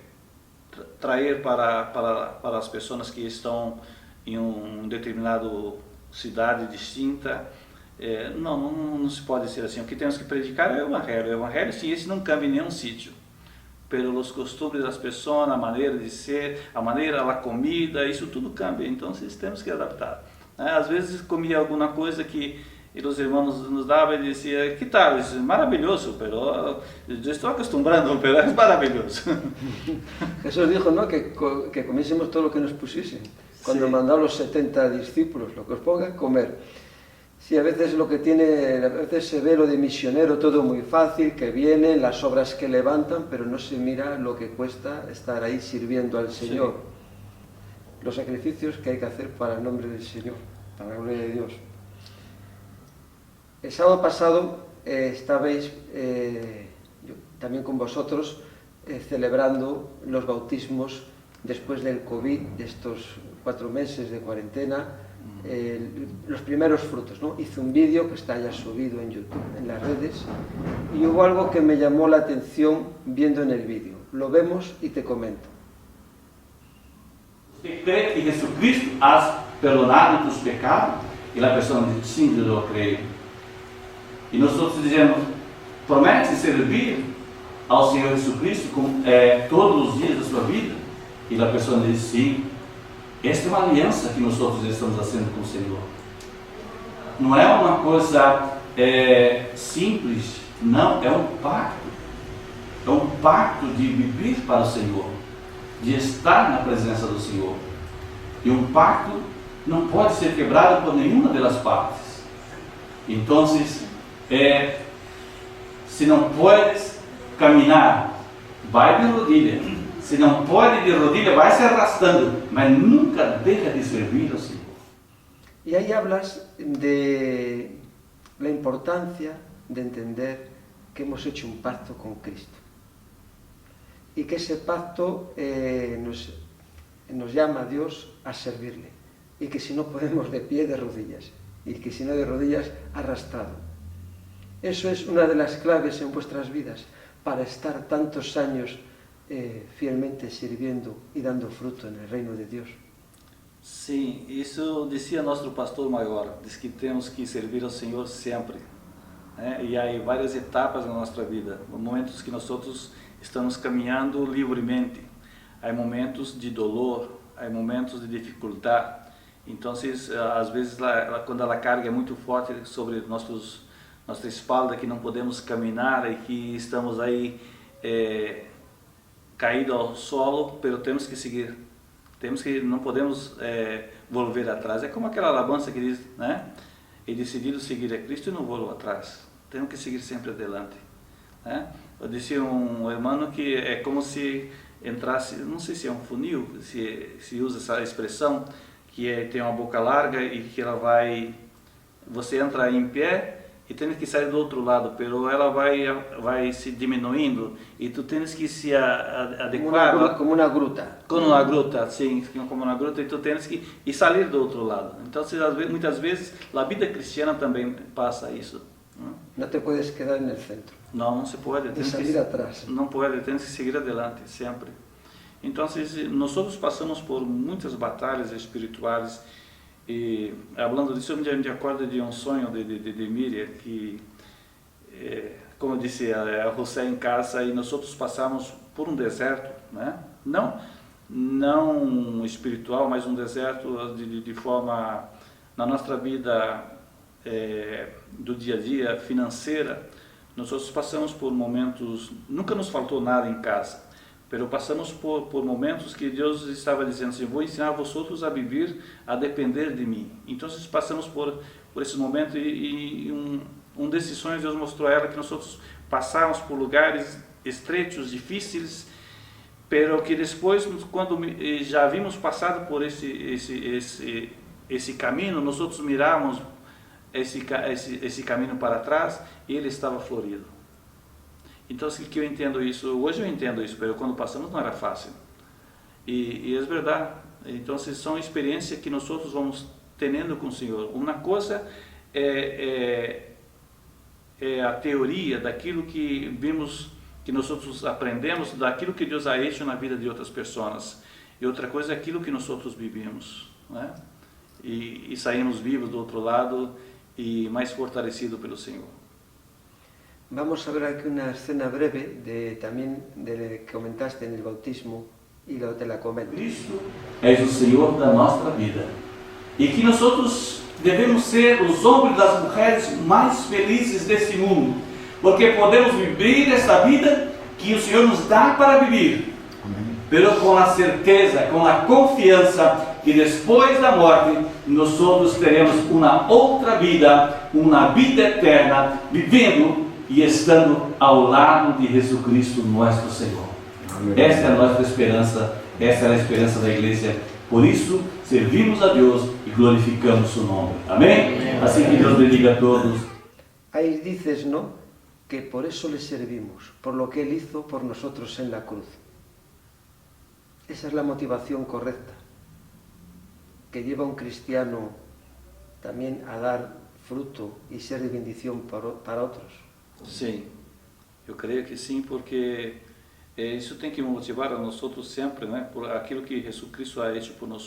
trazer para as pessoas que estão em determinada cidade distinta. Não se pode ser assim. O que temos que predicar é o evangelho. O evangelho, sim, esse não cabe em nenhum sítio. Pelos costumes das pessoas, a maneira de ser, a maneira, a comida, isso tudo cambia. Então, temos que adaptar. Às vezes comia alguma coisa que os irmãos nos davam e dizia: que tal? Isso é maravilhoso, pero eu estou acostumbrando, pero é maravilhoso. Jesús dijo, ¿no?, que comiésemos todo lo que nos pusiesen. Cuando mandó a los 70 discípulos, lo que os ponga, comer. Sí, a veces se ve lo de misionero todo muy fácil, que vienen, las obras que levantan, pero no se mira lo que cuesta estar ahí sirviendo al Señor. Sí. Los sacrificios que hay que hacer para el nombre del Señor, para la gloria de Dios. El sábado pasado estabais también con vosotros celebrando los bautismos después del COVID, de estos 4 meses de cuarentena. Los primeros frutos, ¿no? Hice un vídeo que está ya subido en YouTube, en las redes, y hubo algo que me llamó la atención viendo en el vídeo. Lo vemos y te comento. Usted cree que Jesucristo ha perdonado tus pecados? Y la persona dice: sí, yo lo creo. Y nosotros decimos: promete servir ao Senhor Jesucristo todos os dias da sua vida? E a pessoa diz: sim. Esta é uma aliança que nós estamos fazendo com o Senhor. Não é uma coisa simples, não, é um pacto. É um pacto de viver para o Senhor, de estar na presença do Senhor. E um pacto não pode ser quebrado por nenhuma das partes. Então, se não podes caminhar, vai de rodilha. Se não pode de rodilha, vai se arrastando, mas nunca deja de servir ao Senhor. Y ahí hablas de la importancia de entender que hemos hecho un pacto con Cristo y que ese pacto nos llama a Dios a servirle, y que si no podemos de pie, de rodillas, y que si no de rodillas, arrastrado. Eso es una de las claves en vuestras vidas para estar tantos años fielmente sirviendo y dando fruto en el reino de Dios. Sim, isso dizia nosso pastor maior, diz que temos que servir ao Senhor sempre, né? E há várias etapas na nossa vida, momentos que nós outros estamos caminhando livremente, há momentos de dolor, há momentos de dificuldade. Então, às vezes, quando a carga é muito forte sobre nossa espalda, que não podemos caminhar e que estamos aí caídos ao solo, mas temos que seguir. Não podemos volver atrás. É como aquela alabança que diz, né? He decidido seguir a Cristo e não volto atrás. Temos que seguir sempre adelante. Né? Eu disse um irmão que é como se entrasse, não sei se é um funil, se usa essa expressão, que tem uma boca larga e que você entra em pé e tem que sair do outro lado, pero ela vai se diminuindo e tu tens que se adequar. Como uma gruta. Como uma gruta, sim, como uma gruta, e tu tens que sair do outro lado. Então, muitas vezes, a vida cristiana também passa isso. Não te puedes quedar no centro. Não se pode. Tienes que salir atrás. Não pode, tens que seguir adelante, sempre. Então, nós passamos por muitas batalhas espirituais. E, falando disso, eu me acordo de um sonho de Miriam, que, como eu disse, a José em casa, e nós passamos por um deserto, né? Não espiritual, mas um deserto de forma, na nossa vida do dia a dia, financeira. Nós passamos por momentos, nunca nos faltou nada em casa, mas passamos por momentos que Deus estava dizendo assim, vou ensinar vocês a viver, a depender de mim. Então, passamos por esse momento e um desses sonhos Deus mostrou a ela que nós passamos por lugares estreitos, difíceis, pero que depois, quando já havíamos passado por esse caminho, nós miramos esse caminho para trás e ele estava florido. Então, que eu entendo isso, hoje eu entendo isso, mas quando passamos não era fácil. E é verdade. Então, são experiências que nós vamos tendo com o Senhor. Uma coisa é a teoria daquilo que vimos, que nós aprendemos, daquilo que Deus ha hecho na vida de outras pessoas. E outra coisa é aquilo que nós vivimos, né? E saímos vivos do outro lado e mais fortalecidos pelo Senhor. Vamos a ver aquí una escena breve también de que comentaste en el bautismo y te la comento. Cristo é o Senhor da nossa vida e que nós devemos ser os homens e as mulheres mais felizes desse mundo, porque podemos viver essa vida que o Senhor nos dá para viver, mas com a certeza, com a confiança que depois da morte nós teremos uma outra vida, uma vida eterna, vivendo e estando ao lado de Jesus Cristo, nosso Senhor. Amém. Essa é a nossa esperança, essa é a esperança da igreja. Por isso, servimos a Deus e glorificamos o nome. Amém? Amém. Assim que Deus bendiga a todos. Ahí dices, ¿no? Que por eso le servimos, por lo que Él hizo por nosotros en la cruz. Esa es la motivación correcta que lleva a un cristiano también a dar fruto y ser de bendición para otros. Sim, eu creio que sim, porque isso tem que motivar a nós sempre, né? Por aquilo que Jesus Cristo ha hecho por nós,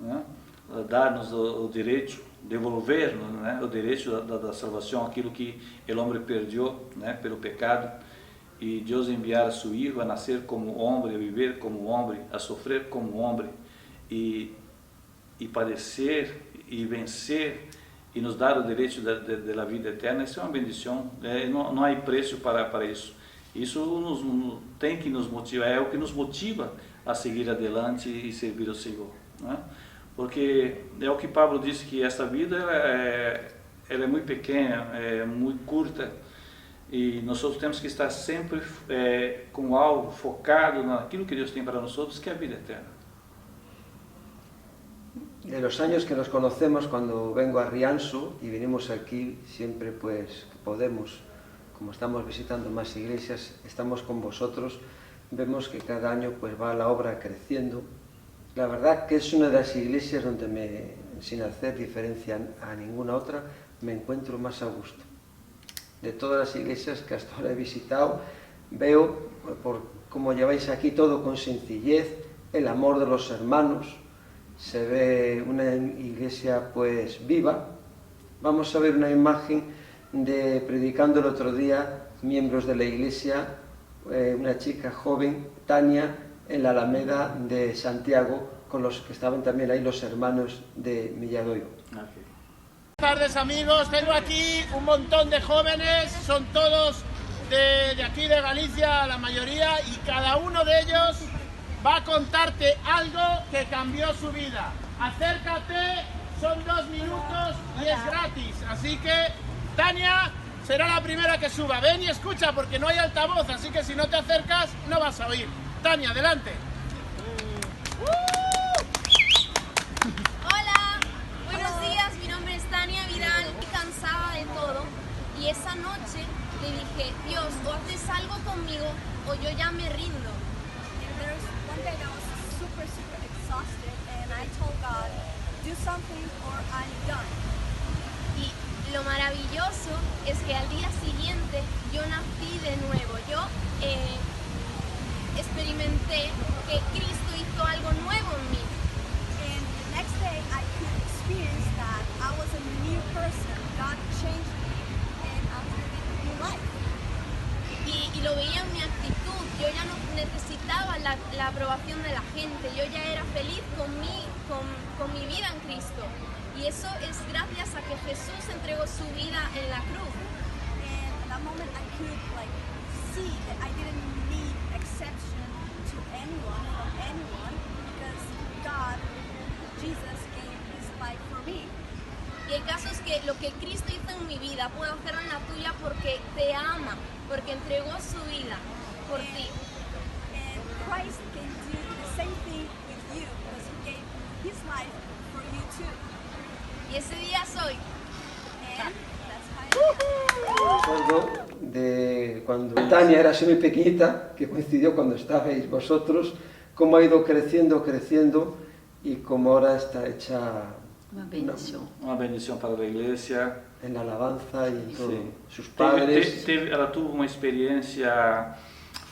né? Dar-nos o direito, devolver-nos, né? O direito da salvação, aquilo que o homem perdeu, né? Pelo pecado, e Deus enviar a seu Filho a nascer como homem, a viver como homem, a sofrer como homem e padecer e vencer e nos dar o direito da vida eterna. Isso é uma bendição, não há preço para isso. Isso tem que nos motivar, é o que nos motiva a seguir adelante e servir ao Senhor, né? Porque é o que Paulo disse, que essa vida ela é muito pequena, é muito curta, e nós temos que estar sempre com algo focado naquilo que Deus tem para nós, que é a vida eterna. De los años que nos conocemos, cuando vengo a Rianxo y venimos aquí, siempre pues podemos, como estamos visitando más iglesias, estamos con vosotros, vemos que cada año pues va la obra creciendo. La verdad que es una de las iglesias donde sin hacer diferencia a ninguna otra, me encuentro más a gusto. De todas las iglesias que hasta ahora he visitado, veo por cómo lleváis aquí todo con sencillez, el amor de los hermanos. Se ve una iglesia pues viva. Vamos a ver una imagen de predicando el otro día miembros de la iglesia, una chica joven, Tania, en la Alameda de Santiago, con los que estaban también ahí los hermanos de Milladoiro. Ok. Buenas tardes, amigos. Tengo aquí un montón de jóvenes, son todos de aquí de Galicia, la mayoría, y cada uno de ellos va a contarte algo que cambió su vida. Acércate, son 2 minutos y es gratis, así que Tania será la primera que suba. Ven y escucha porque no hay altavoz, así que si no te acercas no vas a oír. Tania, adelante. Hola, buenos días, mi nombre es Tania Vidal. Estoy cansada de todo y esa noche le dije, Dios, o haces algo conmigo o yo ya me rindo. And there's one day that I was super exhausted and I told God, do something or I'm done. Y lo maravilloso es que al día siguiente yo nací de nuevo. Yo experimenté que Cristo hizo algo nuevo en mí. And the next day I could experience that I was a new person. God changed me and I'm living a new life. Y lo veía en mi actitud. Yo ya no necesitaba la aprobación de la gente. Yo ya era feliz con mi vida en Cristo. Y eso es gracias a que Jesús entregó su vida en la cruz. And at that moment I could see that I didn't need exception to anyone from anyone because God, Jesus gave his life for me. Y el caso es que lo que Cristo hizo en mi vida puedo hacerlo en la tuya porque te ama, porque entregó su vida por ti. And Christ can do the same thing with you because he gave his life for you too. Y ese día soy. And that's how Me acuerdo de cuando Tania era así muy pequeñita, que coincidió cuando estabais vosotros, cómo ha ido creciendo y cómo ahora está hecha Uma bendição. Uma bendição para a igreja. en la alabanza y todo. Sim. Sus padres. Ela teve uma experiência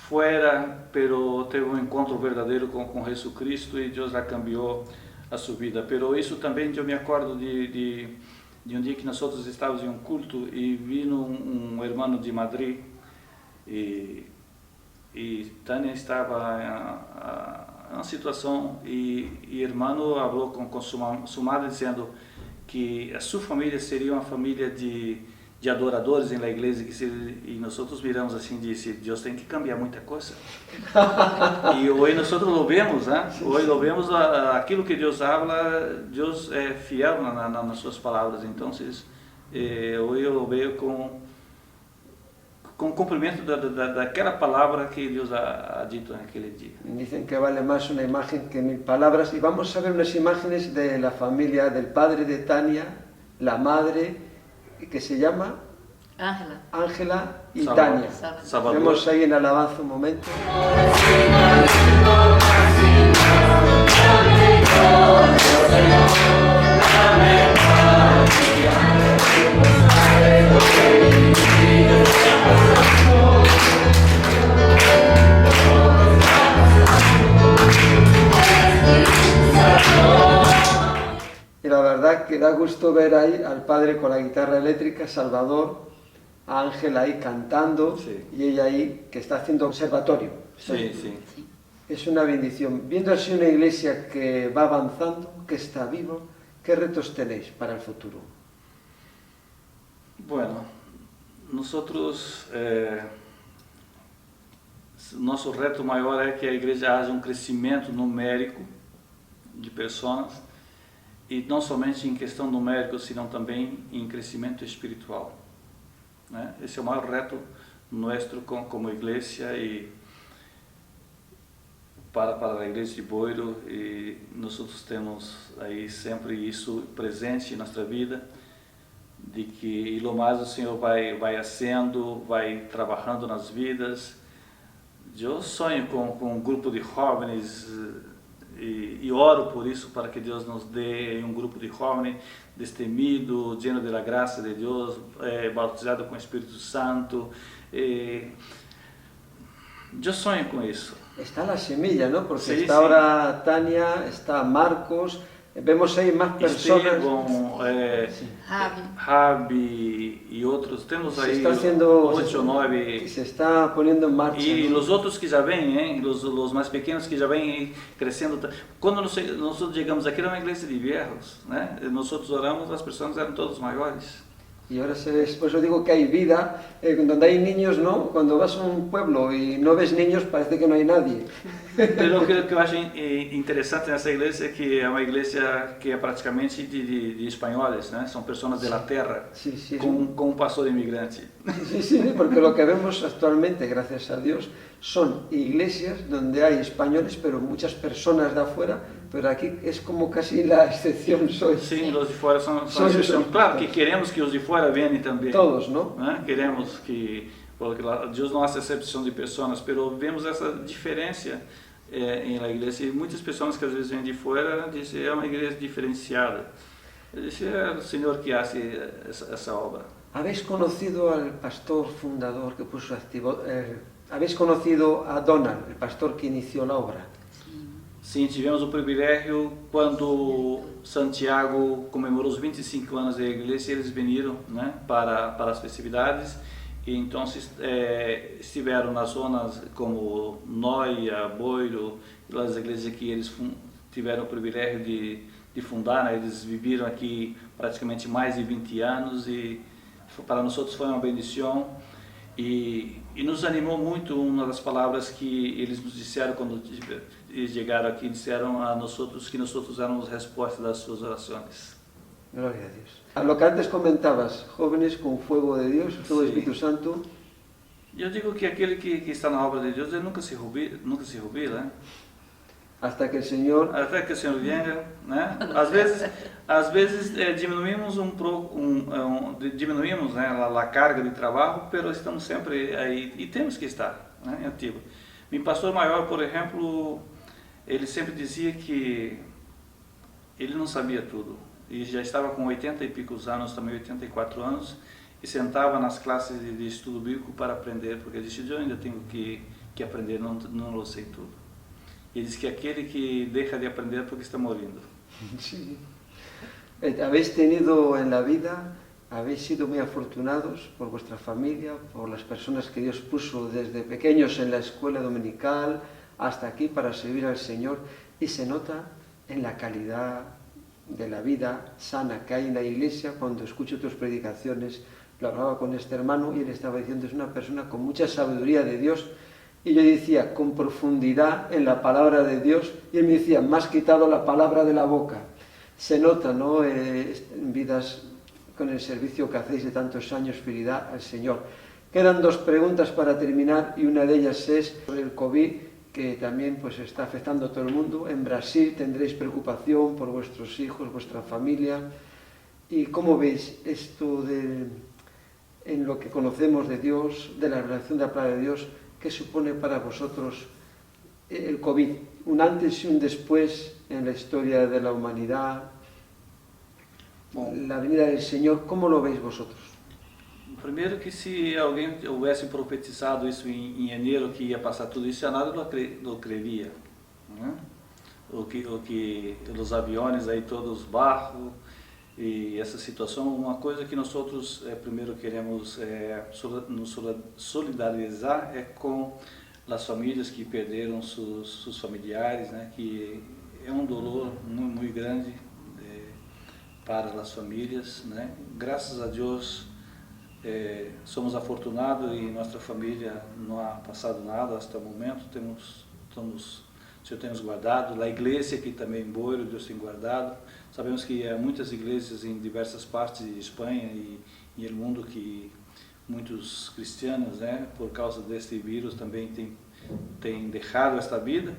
fora, pero teve um encontro verdadeiro com Jesus Cristo e Deus a cambiou a sua vida. Pero isso também eu me acordo de um dia que nós outros estávamos em um culto e vino um irmão de Madrid e Tânia estava em uma situação e o irmão falou com sua madre dizendo que a sua família seria uma família de adoradores na igreja e nós outros miramos assim e disse, Deus tem que cambiar muita coisa. E hoje nós outros lo vemos, hoje lo vemos aquilo que Deus habla, Deus é fiel nas suas palavras. Então, hoje eu lo vejo com cumprimento daquela palavra que Deus ha dito naquele dia. Dicen que vale más una imagen que 1000 palabras. Y vamos a ver unas imágenes de la familia del padre de Tania, la madre, que se llama Ángela. Ángela y Salvador. Tania. Salvador. Vemos ahí en alabanza un momento. Y la verdad que da gusto ver ahí al padre con la guitarra eléctrica, Salvador, a Ángela ahí cantando, Sí. y ella ahí que está haciendo observatorio. Sim, sim. Es una bendición. Viendo así una iglesia que va avanzando, que está viva, ¿qué retos tenéis para el futuro? Bueno, nosotros, nosso reto maior é que a igreja haja um crescimento numérico de pessoas e não somente em questão numérica, senão também em crescimento espiritual, né? Esse é o maior reto nosso como igreja e para a igreja de Boiro, e nós temos aí sempre isso presente em nossa vida, de que e lo mais o Senhor vai haciendo, vai trabalhando nas vidas. Eu sonho com um grupo de jovens e oro por isso, para que Deus nos dê um grupo de jovens destemido, lleno de la graça de Deus, bautizado com o Espírito Santo. Eu sonho com isso. Está la semilla, ¿no? Porque Sí, está sí. ahora Tania, está Marcos, Vemos ahí más personas. Estevão, Rabi. Rabi e outros, temos Se aí está haciendo, 8 ou 9. se está poniendo en marcha. E ¿no? os outros que já vêm, os mais pequenos que já vêm crescendo. Quando nós chegamos aqui, era uma igreja de viejos, né? Nós oramos, as pessoas eram todos maiores. Y ahora por eso digo que hay vida, donde hay niños, ¿no? Cuando vas a un pueblo y no ves niños, parece que no hay nadie. Pero o que eu acho interessante nessa igreja é que é uma igreja que é praticamente de espanhóis, né? São pessoas da terra, Sí, sí, com um pastor imigrante. sí, sí, porque lo que vemos actualmente, gracias a Dios, son iglesias donde hay españoles, pero muchas personas de afuera, pero aquí es como casi la excepción. Sim, os de fora são exceção. Claro que queremos que os de fora venham também. Todos, ¿no? Né? Queremos que, porque Deus não hace exceção de pessoas, mas vemos essa diferença na igreja. E muitas pessoas que às vezes vêm de fora dizem é uma igreja diferenciada. Eu disse é o Senhor que faz essa obra. ¿Habéis conocido al pastor fundador que puso activo? ¿Habéis conocido a Donald, el pastor que inició la obra? Sim, tivemos o privilégio quando Santiago comemorou os 25 anos da igreja, eles vieram, né, para as festividades e então estiveram nas zonas como Noia, Boiro, as igrejas que eles tiveram o privilégio de fundar, né, eles viveram aqui praticamente mais de 20 anos e para nós foi uma bendição e nos animou muito uma das palavras que eles nos disseram quando eles chegaram aqui, disseram a nós que nós éramos resposta das suas orações. Gloria a Dios. A lo que antes comentabas, jóvenes con fuego de Dios, todo Sí. Espíritu Santo. Eu digo que aquele que está na obra de Deus, ele nunca se rubila, né? Hasta que el Señor. Até que o Senhor venha, né? Às vezes diminuímos diminuímos, né, a carga de trabalho, mas estamos sempre aí e temos que estar, né, ativo. Meu pastor maior, por exemplo, ele sempre dizia que ele não sabia tudo e já estava com 80 e picos anos, também 84 anos, e sentava nas classes de estudo bíblico para aprender, porque ele disse, eu ainda tenho que aprender, não sei tudo. E diz que aquele que deixa de aprender porque está morrendo. Sí. Habéis tenido en la vida, habéis sido muy afortunados por vuestra familia, por las personas que Dios puso desde pequeños en la escuela dominical hasta aquí para servir al Señor, y se nota en la calidad de la vida sana que hay en la iglesia. Cuando escucho tus predicaciones, lo hablaba con este hermano y él estaba diciendo, es una persona con mucha sabiduría de Dios. Y yo decía, con profundidad en la palabra de Dios, y él me decía, me has quitado la palabra de la boca. Se nota, ¿no?, en vidas con el servicio que hacéis de tantos años, fidelidad al Señor. Quedan dos preguntas para terminar, y una de ellas es sobre el COVID, que también pues está afectando a todo el mundo. En Brasil tendréis preocupación por vuestros hijos, vuestra familia. ¿Y cómo veis esto en lo que conocemos de Dios, de la relación de la palabra de Dios? ¿Qué supone para vosotros el COVID? Un antes y un después en la historia de la humanidad, la venida del Señor, ¿cómo lo veis vosotros? Primeiro que se alguém houvesse profetizado isso em janeiro, que ia passar tudo isso, já nada não creria. Né? O que os aviões aí todos barro e essa situação, uma coisa que nós outros primeiro queremos nos solidarizar é com as famílias que perderam seus familiares, né? Que é um dolor muito grande para as famílias, né? Graças a Deus somos afortunados e nossa família não ha passado nada até o momento. O Senhor tem nos guardado, a igreja aqui também em Boiro, Deus tem guardado. Sabemos que há muitas igrejas em diversas partes de Espanha e no mundo que muitos cristianos, né, por causa deste vírus também têm deixado esta vida.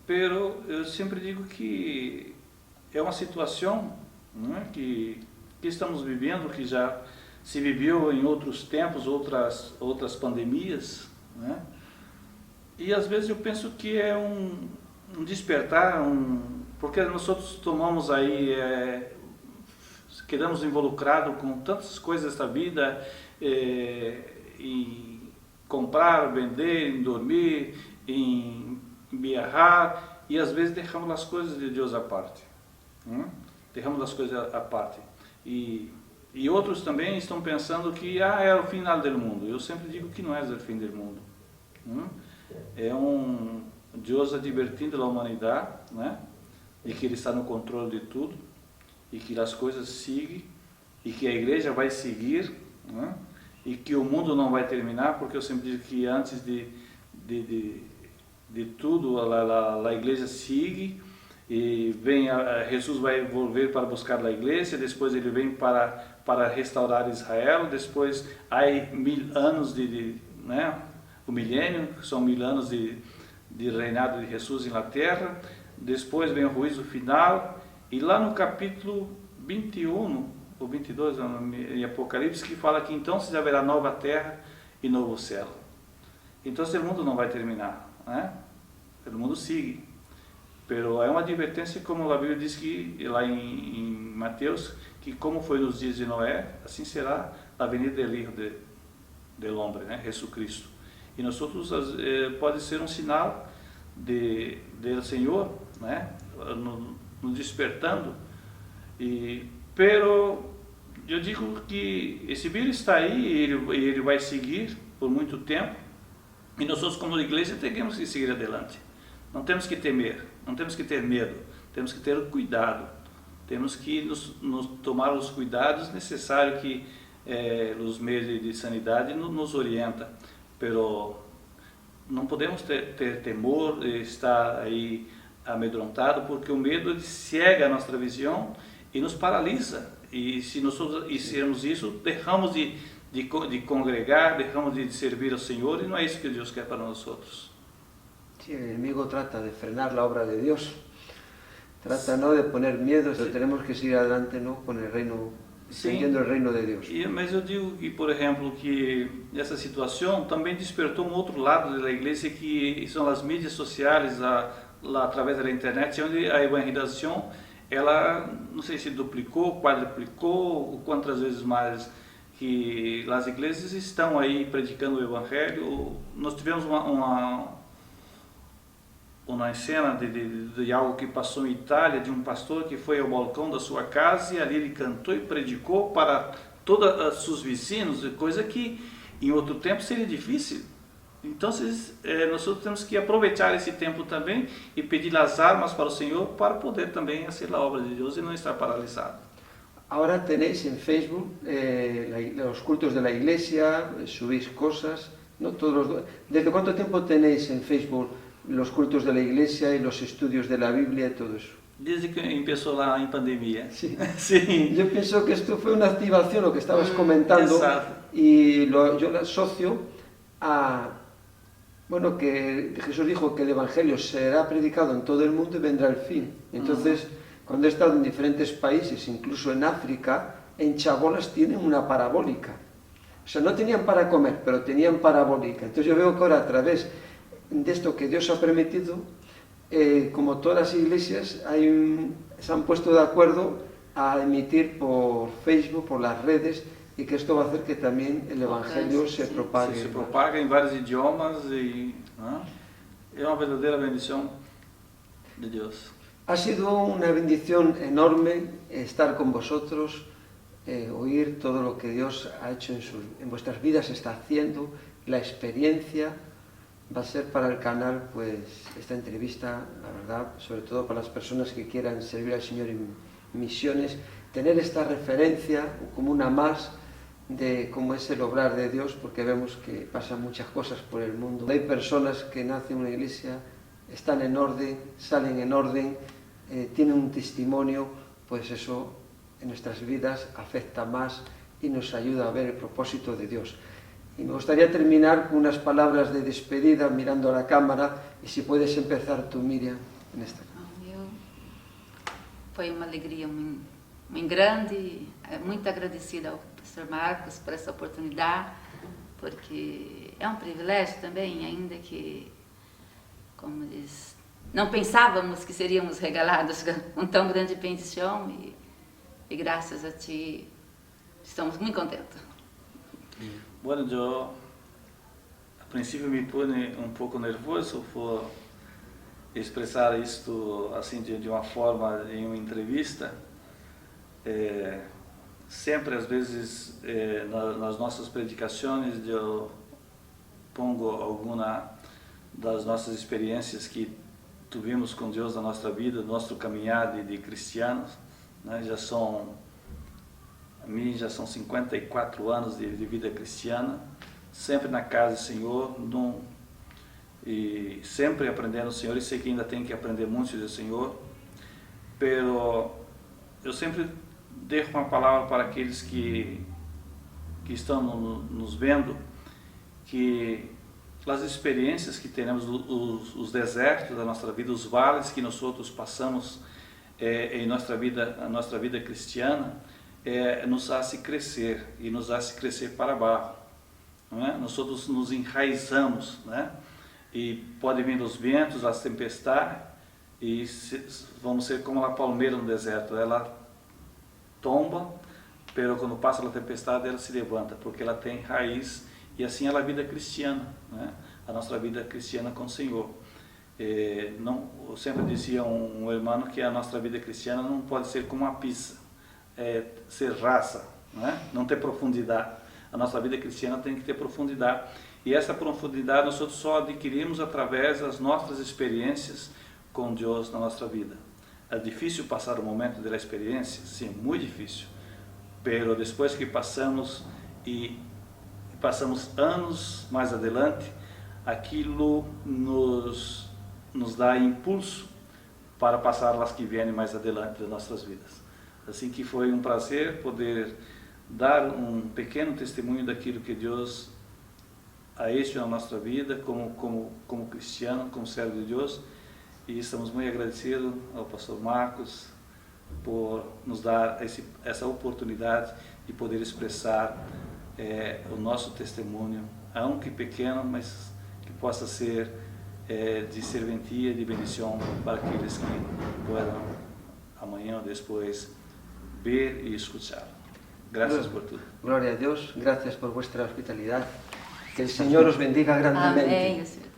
Pero eu sempre digo que é uma situação, né, que estamos vivendo, que já se viveu em outros tempos, outras pandemias, né? E às vezes eu penso que é um despertar, porque nós outros tomamos aí, quedamos involucrados com tantas coisas da vida, em comprar, vender, em dormir, em viajar, e às vezes deixamos as coisas de Deus à parte. Deixamos as coisas à parte. E outros também estão pensando que é o final do mundo. Eu sempre digo que não é o fim do mundo. É Deus advertindo a humanidade, né? De que Ele está no controle de tudo e que as coisas seguem e que a igreja vai seguir, né? E que o mundo não vai terminar, porque eu sempre digo que antes de tudo a igreja segue e vem Jesus vai volver para buscar a igreja, depois ele vem para restaurar Israel, depois há 1000 anos né, o milênio, são 1000 anos de reinado de Jesus na terra, depois vem o juízo final, e lá no capítulo 21 ou 22 em Apocalipse, que fala que então se haverá nova terra e novo céu. Então esse mundo não vai terminar, né? O mundo sigue. Pero é uma advertência, como a Bíblia diz que lá em Mateus, que como foi nos dias de Noé, assim será a venida do Hijo del Hombre, né? Jesus Cristo. E nós outros pode ser um sinal do Senhor, né? Nos despertando. Pero eu digo que esse vírus está aí e ele vai seguir por muito tempo. E nós, como igreja, temos que seguir adelante. Não temos que temer, não temos que ter medo, temos que ter cuidado. Temos que nos tomar os cuidados necessários que os meios de sanidade nos orientam. Pero não podemos ter temor, estar aí amedrontado, porque o medo cega a nossa visão e nos paralisa. E se nós fizermos isso, deixamos de congregar, deixamos de servir ao Senhor, e não é isso que Deus quer para nós outros. Sí, el enemigo trata de frenar la obra de Dios, trata no de poner miedos, pero tenemos que seguir adelante, ¿no? Con el reino, extendiendo el reino de Dios. Mas eu digo que, por exemplo, que essa situação também despertou outro lado da igreja, que são as mídias sociais, lá através da internet, onde a evangelização, ela, não sei se duplicou, quadruplicou, quantas vezes mais que as igrejas estão aí predicando o evangelho. Nós tivemos uma cena de algo que passou em Itália, de um pastor que foi ao balcão da sua casa e ali ele cantou e predicou para todos os seus vizinhos, coisa que em outro tempo seria difícil. Então nós temos que aproveitar esse tempo também e pedir as armas para o Senhor para poder também fazer a obra de Deus e não estar paralisado. Ahora tenéis en Facebook los cultos de la iglesia, subís cosas, ¿no? ¿Desde cuánto tiempo tenéis en Facebook los cultos de la iglesia y los estudios de la Biblia y todo eso? Desde que empezó la pandemia. Sí. Sí. Yo pienso que esto fue una activación, lo que estabas comentando, y yo lo asocio a, bueno, que Jesús dijo que el Evangelio será predicado en todo el mundo y vendrá el fin. Entonces, cuando he estado en diferentes países, incluso en África, en chabolas tienen una parabólica. O sea, no tenían para comer, pero tenían parabólica. Entonces yo veo que ahora, a través de esto que Dios ha permitido, como todas las iglesias se han puesto de acuerdo a emitir por Facebook, por las redes, y que esto va a hacer que también el Evangelio se propague. Se propaga en varios idiomas y es una verdadera bendición de Dios. Ha sido una bendición enorme estar con vosotros, oír todo lo que Dios ha hecho en vuestras vidas, está haciendo, la experiencia. Va a ser para el canal, pues, esta entrevista, la verdad, sobre todo para las personas que quieran servir al Señor en misiones, tener esta referencia como una más de cómo es el obrar de Dios, porque vemos que pasan muchas cosas por el mundo. Hay personas que nacen en una iglesia, están en orden, salen en orden, tienen un testimonio, pues eso en nuestras vidas afecta más y nos ayuda a ver el propósito de Dios. Y me gustaría terminar con unas palabras de despedida mirando a la cámara, y si puedes empezar tú, Miriam, en esta. Foi uma alegria muito grande, muito agradecida ao pastor Marcos por essa oportunidade, porque é um privilégio também, ainda que, como diz, não pensávamos que seríamos regalados com tão grande bendição, e graças a ti estamos muito contentes. Bueno, yo al principio me pone un poco nervioso expressar isto assim de uma forma em uma entrevista. Sempre, às vezes, nas nossas predicações, eu pongo alguma das nossas experiências que tivemos com Deus na nossa vida, no nosso caminhar de cristianos, né? A mim já são 54 anos de vida cristiana, sempre na casa do Senhor, e sempre aprendendo o Senhor, e sei que ainda tenho que aprender muito do Senhor, pero eu sempre deixo uma palavra para aqueles que estão nos vendo, que as experiências que temos, os desertos da nossa vida, os vales que nós outros passamos em nossa vida cristiana, nos hace crescer, e nos hace crescer para baixo, não é? Nós outros nos enraizamos, né? E pode vir os ventos, as tempestades, e vamos ser como a palmeira no deserto, ela tomba, pero quando passa a tempestade ela se levanta, porque ela tem raiz. E assim é a vida cristiana, né? A nossa vida cristiana com o Senhor. Eu sempre dizia um irmão que a nossa vida cristiana não pode ser como uma pizza, ser rasa, né? Não ter profundidade. A nossa vida cristiana tem que ter profundidade. E essa profundidade nós só adquirimos através das nossas experiências com Deus na nossa vida. É difícil passar o momento da experiência? Sim, muito difícil. Pero depois que passamos e passamos anos mais adelante, aquilo nos dá impulso para passar as que vêm mais adelante das nossas vidas. Assim que foi um prazer poder dar um pequeno testemunho daquilo que Deus ha hecho na nossa vida como cristiano, como servo de Deus, e estamos muito agradecidos ao pastor Marcos por nos dar essa oportunidade de poder expressar o nosso testemunho, aunque pequeno, mas que possa ser de serventia, de bendição para aqueles que puedan amanhã ou depois ver e escuchar. Gracias por tudo. Gloria a Dios, gracias por vuestra hospitalidad. Que el Señor os bendiga grandemente. Amém.